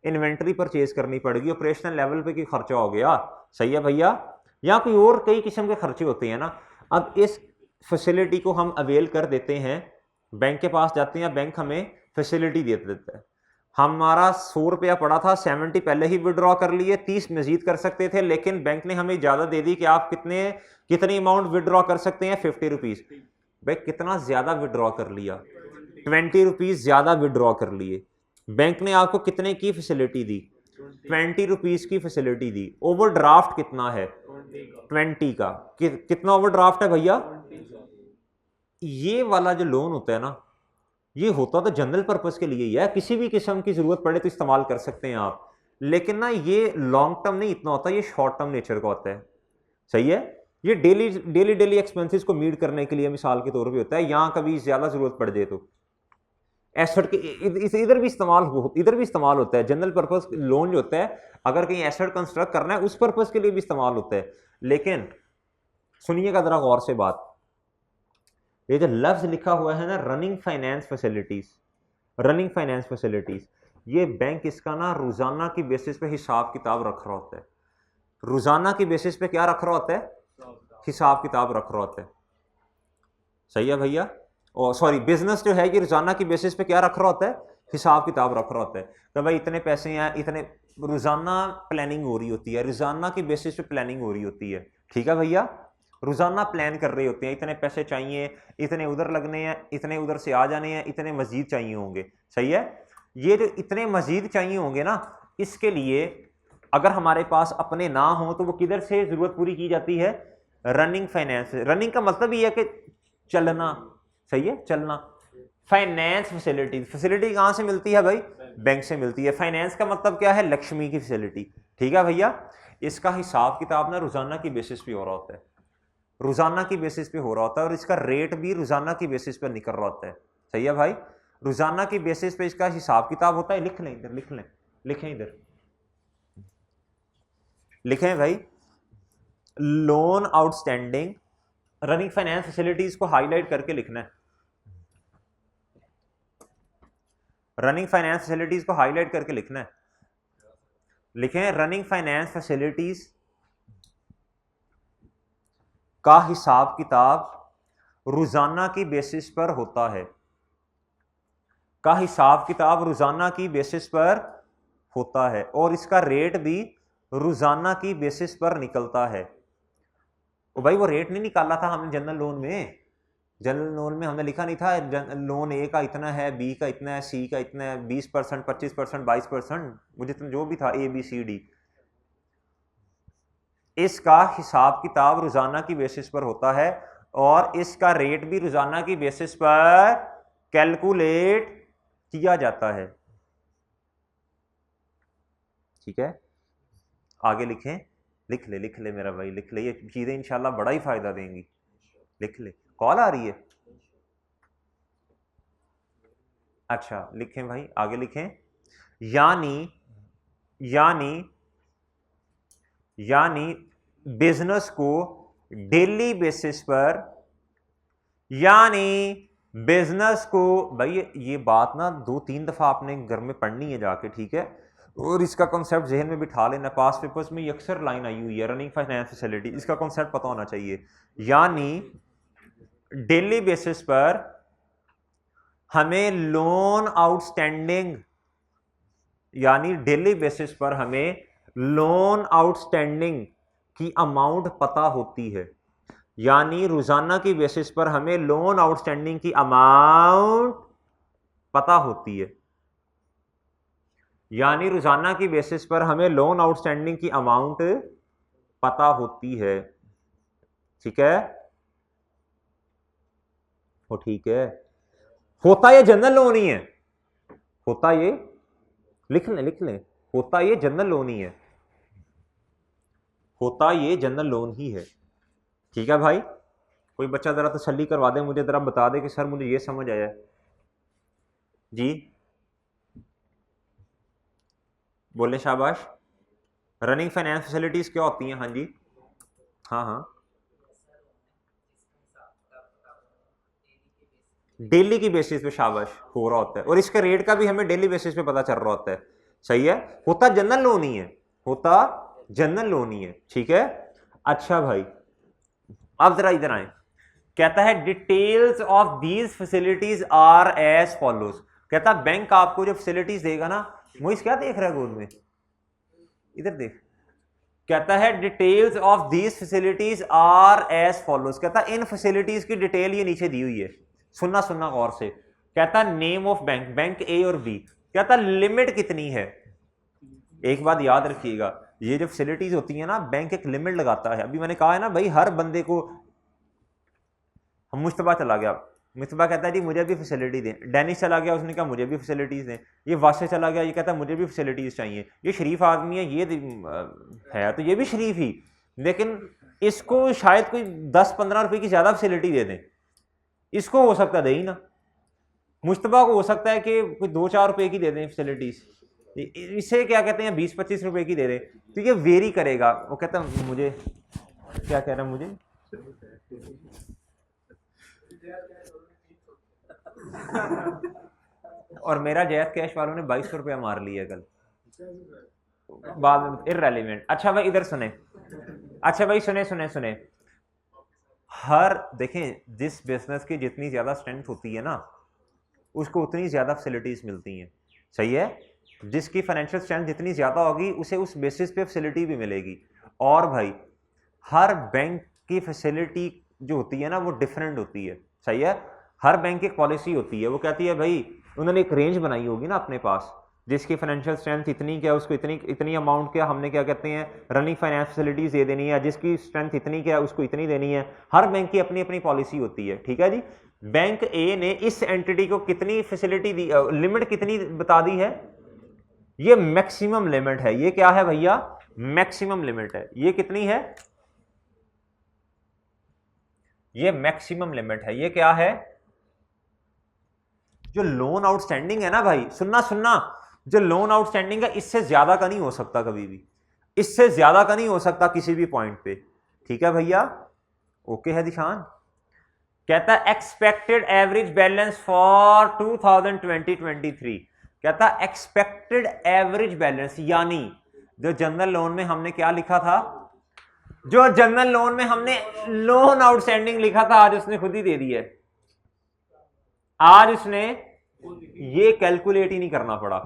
इन्वेंट्री परचेज करनी पड़ेगी, ऑपरेशनल लेवल पे कोई खर्चा हो गया, सही है भैया, या कोई और कई किस्म के खर्चे होते हैं ना। अब इस फैसिलिटी को हम अवेल कर देते हैं, बैंक के पास जाते हैं, बैंक हमें फैसिलिटी दे देता है। हमारा 100 रुपया पड़ा था, 70 पहले ही विड्रॉ कर लिए, 30 मजीद कर सकते थे, लेकिन बैंक ने हमें इजाजत दे दी कि आप कितनी अमाउंट विड्रॉ कर सकते हैं? 50 रुपीज। भाई कितना ज्यादा विड्रॉ कर लिया? 20 रुपीज ज्यादा विड्रॉ कर लिए। बैंक ने आपको कितने की फैसिलिटी दी? 20 रुपीज की फैसिलिटी दी। ओवरड्राफ्ट कितना है? 20 का। कितना ओवरड्राफ्ट है भैया? ये वाला जो लोन होता है ना, ये होता तो जनरल पर्पस के लिए ही है, किसी भी किस्म की जरूरत पड़े तो इस्तेमाल कर सकते हैं आप। लेकिन ना ये लॉन्ग टर्म नहीं इतना होता, ये शॉर्ट टर्म नेचर का होता है। सही है, ये डेली एक्सपेंसेस को मीट करने के लिए मिसाल के तौर पे होता है, यहाँ कभी ज़्यादा ज़रूरत पड़ जाए तो एसेट के इधर भी इस्तेमाल होता है। जनरल पर्पस लोन जो होता है, अगर कहीं एसेट कंस्ट्रक्ट करना है उस पर्पस के लिए भी इस्तेमाल होता है। लेकिन सुनिएगा जरा गौर से बात, ये जो लफ्ज लिखा हुआ है ना रनिंग फाइनेंस फैसिलिटीज, ये बैंक इसका ना रोजाना की बेसिस पे हिसाब किताब रख रहा होता है। रोजाना की बेसिस पे क्या रख रहा होता है? हिसाब किताब रख रहा होता है। सही है भैया? और सॉरी, बिजनेस जो है ये रोजाना की बेसिस पे क्या रख रहा होता है? हिसाब किताब रख रहा होता है। तो भाई इतने पैसे हैं, इतने, रोजाना प्लानिंग हो रही होती है, रोजाना की बेसिस पे प्लानिंग हो रही होती है। ठीक है भैया, रोजाना प्लान कर रहे होते हैं, इतने पैसे चाहिए, इतने उधर लगने हैं, इतने उधर से आ जाने हैं, इतने मजीद चाहिए होंगे। सही है, ये जो इतने मजीद चाहिए होंगे ना, इसके लिए अगर हमारे पास अपने ना हो तो वो किधर से जरूरत पूरी की जाती है? Running finance. रनिंग का मतलब ये है कि चलना। सही है, चलना। फाइनेंस फैसिलिटी कहां से मिलती है भाई? बैंक से मिलती है। फाइनेंस का मतलब क्या है? लक्ष्मी की फैसिलिटी। ठीक है भैया, इसका हिसाब किताब ना रोजाना की बेसिस पे हो रहा होता है, रोजाना की बेसिस पे हो रहा होता है, और इसका रेट भी रोजाना की बेसिस पे निकल रहा होता है। सही है भाई, रोजाना की बेसिस पे इसका हिसाब किताब होता है। लिख लें इधर, लिखें इधर, लिखें भाई, loan outstanding, running finance facilities को हाईलाइट करके लिखना है। रनिंग फाइनेंस फैसिलिटीज को हाईलाइट करके लिखना है। लिखें, रनिंग फाइनेंस फैसिलिटीज का हिसाब किताब रोजाना की बेसिस पर होता है, का हिसाब किताब रोजाना की बेसिस पर होता है, और इसका रेट भी रोजाना की बेसिस पर निकलता है। ओ भाई, वो रेट नहीं निकाला था हमने जनरल लोन में। जनरल लोन में हमने लिखा नहीं था लोन ए का इतना है, बी का इतना है, सी का इतना है, 20%, 25%, 22%, वो जितना जो भी था, ABCD, इसका हिसाब किताब रोजाना की बेसिस पर होता है, और इसका रेट भी रोजाना की बेसिस पर कैलकुलेट किया जाता है। ठीक है, आगे लिखें, लिख ले मेरा भाई, लिख ले, ये चीजें इंशाल्लाह बड़ा ही फायदा देंगी। लिख ले, कॉल आ रही है। अच्छा, लिखें भाई, आगे लिखें, यानी बिजनेस को डेली बेसिस पर, यानी बिजनेस को, भाई ये बात ना 2-3 दफा आपने घर में पढ़नी है जाके। ठीक है, और इसका कॉन्सेप्ट जहन में बिठा लेना। पास पेपर्स में ये अक्सर लाइन आई हुई है, रनिंग फाइनेंस फैसिलिटी, इसका कॉन्सेप्ट पता होना चाहिए। यानी डेली बेसिस पर हमें लोन आउटस्टैंडिंग, यानी डेली बेसिस पर हमें लोन आउटस्टैंडिंग की अमाउंट पता होती है। यानी रोजाना की बेसिस पर हमें लोन आउटस्टैंडिंग की अमाउंट पता होती है। यानी रोजाना की बेसिस पर हमें लोन आउटस्टैंडिंग की अमाउंट पता होती है। ठीक है, वो ठीक है। होता ये जनरल लोन ही है, होता ये, लिख लें, होता ये जनरल लोन ही है, होता ये जनरल लोन ही है। ठीक है भाई, कोई बच्चा जरा तसल्ली करवा दे मुझे, जरा बता दे कि सर मुझे ये समझ आया जी, बोले शाबाश। रनिंग फाइनेंस फैसिलिटीज क्या होती हैं? हाँ जी, हाँ, डेली की बेसिस पे शाबाश हो रहा होता है, और इसका रेट का भी हमें डेली बेसिस पे पता चल रहा होता है। सही है, होता जनरल लोन ही है, होता जनरल लोन ही है। ठीक है, अच्छा भाई, अब जरा इधर आए, कहता है details of these facilities are as follows. कहता है बैंक आपको जो फैसिलिटीज देगा ना, मोइस क्या देख रहा है गोद में, इधर देख, कहता है details of these facilities are as follows. कहता है इन फैसिलिटीज की डिटेल ये नीचे दी हुई है, सुनना गौर से। कहता नेम ऑफ बैंक, बैंक ए और बी। कहता लिमिट कितनी है? एक बात याद रखिएगा, ये जो फैसिलिटीज होती है ना, बैंक एक लिमिट लगाता है। अभी मैंने कहा है ना भाई, हर बंदे को, हम मुश्तबा चला गया, मिसबा कहता है जी मुझे भी फैसिलिटी दें। डेनिस चला गया, उसने कहा मुझे भी फैसिलिटीज़ दें। ये वासे चला गया, ये कहता है मुझे भी फैसिलिटीज़ चाहिए। ये शरीफ आदमी है, ये है तो ये भी शरीफ ही, लेकिन इसको शायद कोई 10-15 रुपए की ज़्यादा फैसिलिटी दे दें, इसको हो सकता दे ही ना। मुश्तबा को हो सकता है कि कोई 2-4 रुपए की दे दें फैसिलिटीज़, इसे क्या कहते हैं 20-25 रुपए की दे दें, तो ये वेरी करेगा। वो कहता है मुझे क्या कह रहा है मुझे और मेरा जैज कैश वालों ने 2200 रुपया मार लिया कल बाद में, इररेलेवेंट। अच्छा भाई इधर सुने, अच्छा भाई सुने सुने सुने, हर देखें जिस बिजनेस की जितनी ज़्यादा स्ट्रेंथ होती है ना उसको उतनी ज़्यादा फैसिलिटीज़ मिलती हैं, सही है। जिसकी फाइनेंशियल स्ट्रेंथ जितनी ज़्यादा होगी उसे उस बेसिस पे फैसिलिटी भी मिलेगी। और भाई हर बैंक की फैसिलिटी जो होती है ना वो डिफरेंट होती है, सही है। हर बैंक की एक पॉलिसी होती है, वो कहती है भाई उन्होंने एक रेंज बनाई होगी ना अपने पास, जिसकी फाइनेंशियल स्ट्रेंथ इतनी क्या उसको इतनी इतनी अमाउंट क्या हमने क्या कहते हैं रनिंग फाइनेंस फैसिलिटीज दे देनी है, जिसकी स्ट्रेंथ इतनी क्या उसको इतनी देनी है। हर बैंक की अपनी अपनी पॉलिसी होती है, ठीक है जी। बैंक ए ने इस एंटिटी को कितनी फैसिलिटी दी, लिमिट कितनी बता दी है, ये मैक्सिमम लिमिट है। ये क्या है भैया, मैक्सिमम लिमिट है। ये कितनी है, ये मैक्सिमम लिमिट है। ये क्या है, जो लोन आउटस्टैंडिंग है ना भाई, सुनना सुनना, जो लोन आउटस्टैंडिंग है इससे ज्यादा का नहीं हो सकता कभी भी, इससे ज्यादा का नहीं हो सकता किसी भी पॉइंट पे, ठीक है भैया। ओके है दिशान। कहता है एक्सपेक्टेड एवरेज बैलेंस फॉर 2020-23, कहता है एक्सपेक्टेड एवरेज बैलेंस, यानी जो जनरल लोन में हमने क्या लिखा था, जो जनरल लोन में हमने लोन आउटस्टैंडिंग लिखा था आज उसने खुद ही दे दी है। आज उसने ये कैलकुलेट ही नहीं करना पड़ा।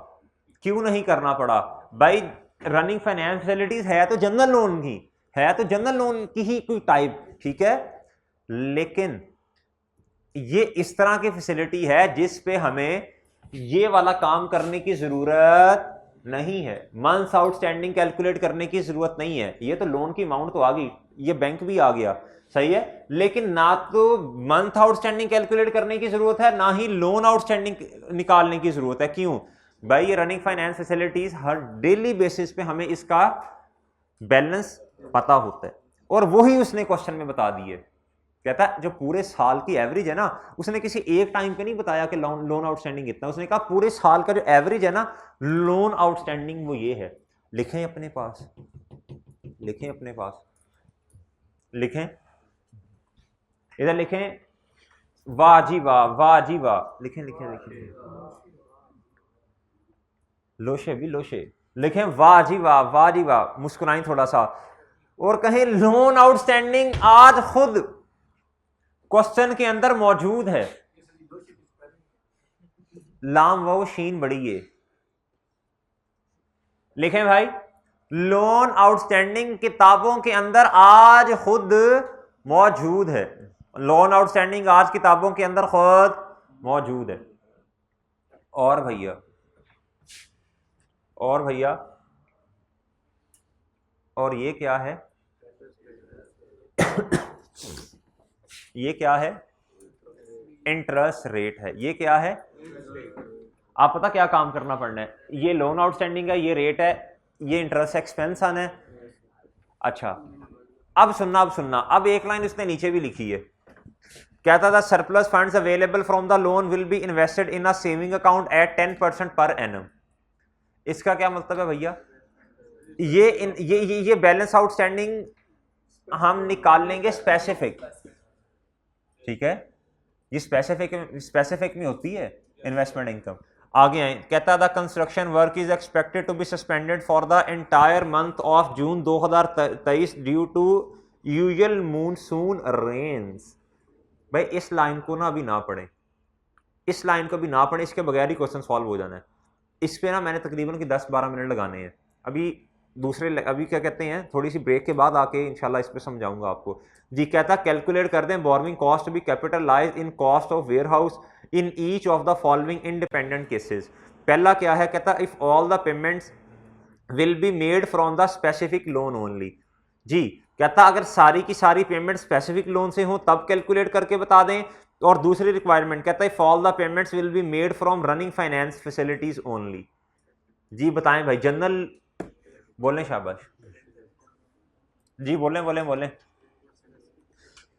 क्यों नहीं करना पड़ा भाई, रनिंग फाइनेंस फैसिलिटीज है तो जनरल लोन की, है तो जनरल लोन की ही कोई टाइप, ठीक है, लेकिन ये इस तरह की फैसिलिटी है जिस पे हमें ये वाला काम करने की जरूरत नहीं है, मंथ्स आउटस्टैंडिंग कैलकुलेट करने की जरूरत नहीं है। ये तो लोन की अमाउंट तो आ गई, ये बैंक भी आ गया, सही है, लेकिन ना तो मंथ आउटस्टैंडिंग कैलकुलेट करने की जरूरत है ना ही लोन आउटस्टैंडिंग निकालने की जरूरत है। क्यों भाई, ये रनिंग फाइनेंस फैसिलिटीज हर डेली बेसिस पे हमें इसका बैलेंस पता होता है, और वही उसने क्वेश्चन में बता दिए। कहता है जो पूरे साल की एवरेज है ना, उसने किसी एक टाइम पे नहीं बताया कि लोन आउटस्टैंडिंग कितना, उसने कहा पूरे साल का जो एवरेज है ना लोन आउटस्टैंडिंग वो ये है। लिखें अपने पास, लिखें अपने पास, लिखें इधर लिखें, वाह जी वाह, वाह जी वाह, लिखें लिखें लिखें, लोशे भी लोशे, लिखें वाह जी वाह, वाह जी वाह, मुस्कुराएं थोड़ा सा और कहें लोन आउटस्टैंडिंग आज खुद क्वेश्चन के अंदर मौजूद है। लाम वो शीन बड़ी है, लिखें भाई लोन आउटस्टैंडिंग किताबों के अंदर आज खुद मौजूद है। लोन आउटस्टैंडिंग आज किताबों के अंदर खुद मौजूद है। और भैया, और भैया, और ये क्या है ये क्या है, इंटरेस्ट रेट है। ये क्या है, आप पता क्या काम करना पड़ना है, ये लोन आउटस्टैंडिंग है, ये रेट है, ये इंटरेस्ट एक्सपेंस आना है। अच्छा अब सुनना, अब सुनना, अब एक लाइन उसने नीचे भी लिखी है, कहता था surplus funds available from the loan will be invested in a saving account at 10% per annum. इसका क्या मतलब है भैया, ये बैलेंस आउटस्टैंडिंग हम निकाल लेंगे स्पेसिफिक, ठीक है, ये स्पेसिफिक में होती है इन्वेस्टमेंट इनकम। आगे आए, कहता the construction work is expected to be suspended for the entire month of June 2023 due to usual monsoon rains. भाई इस लाइन को ना अभी ना पढ़े, इस लाइन को भी ना पढ़े, इसके बगैर ही क्वेश्चन सॉल्व हो जाना है। इस पे ना मैंने तकरीबन की 10-12 मिनट लगाने हैं। अभी अभी क्या कहते हैं, थोड़ी सी ब्रेक के बाद आके इंशाल्लाह इस पे समझाऊंगा आपको जी। कहता कैलकुलेट कर दें borrowing cost be capitalise in cost of warehouse in each of the following independent cases. पहला क्या है, कहता if all the payments will be made from the specific loan only. जी कहता अगर सारी की सारी पेमेंट स्पेसिफिक लोन से हो तब कैलकुलेट करके बता दें, और दूसरी रिक्वायरमेंट कहता है fall the payments will be made from running finance facilities only. जी बताएं भाई, जनरल बोलें, शाबाश जी, बोलें बोलें बोलें।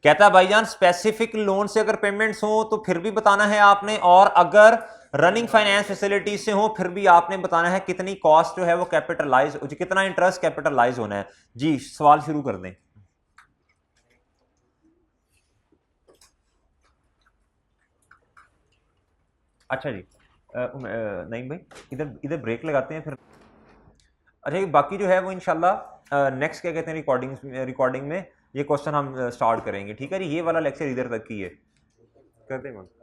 कहता है भाईजान स्पेसिफिक लोन से अगर पेमेंट्स हो तो फिर भी बताना है आपने, और अगर रनिंग फाइनेंस फैसिलिटीज से हो फिर भी आपने बताना है कितनी कॉस्ट जो है वो कैपिटलाइज, कितना इंटरेस्ट कैपिटलाइज होना है। जी सवाल शुरू कर दें। अच्छा जी, नहीं भाई, इधर इधर ब्रेक लगाते हैं फिर। अच्छा, ये बाकी जो है वो इंशाल्लाह नेक्स्ट क्या कहते हैं रिकॉर्डिंग में ये क्वेश्चन हम स्टार्ट करेंगे, ठीक है जी। ये वाला लेक्चर इधर तक की है, करते हैं।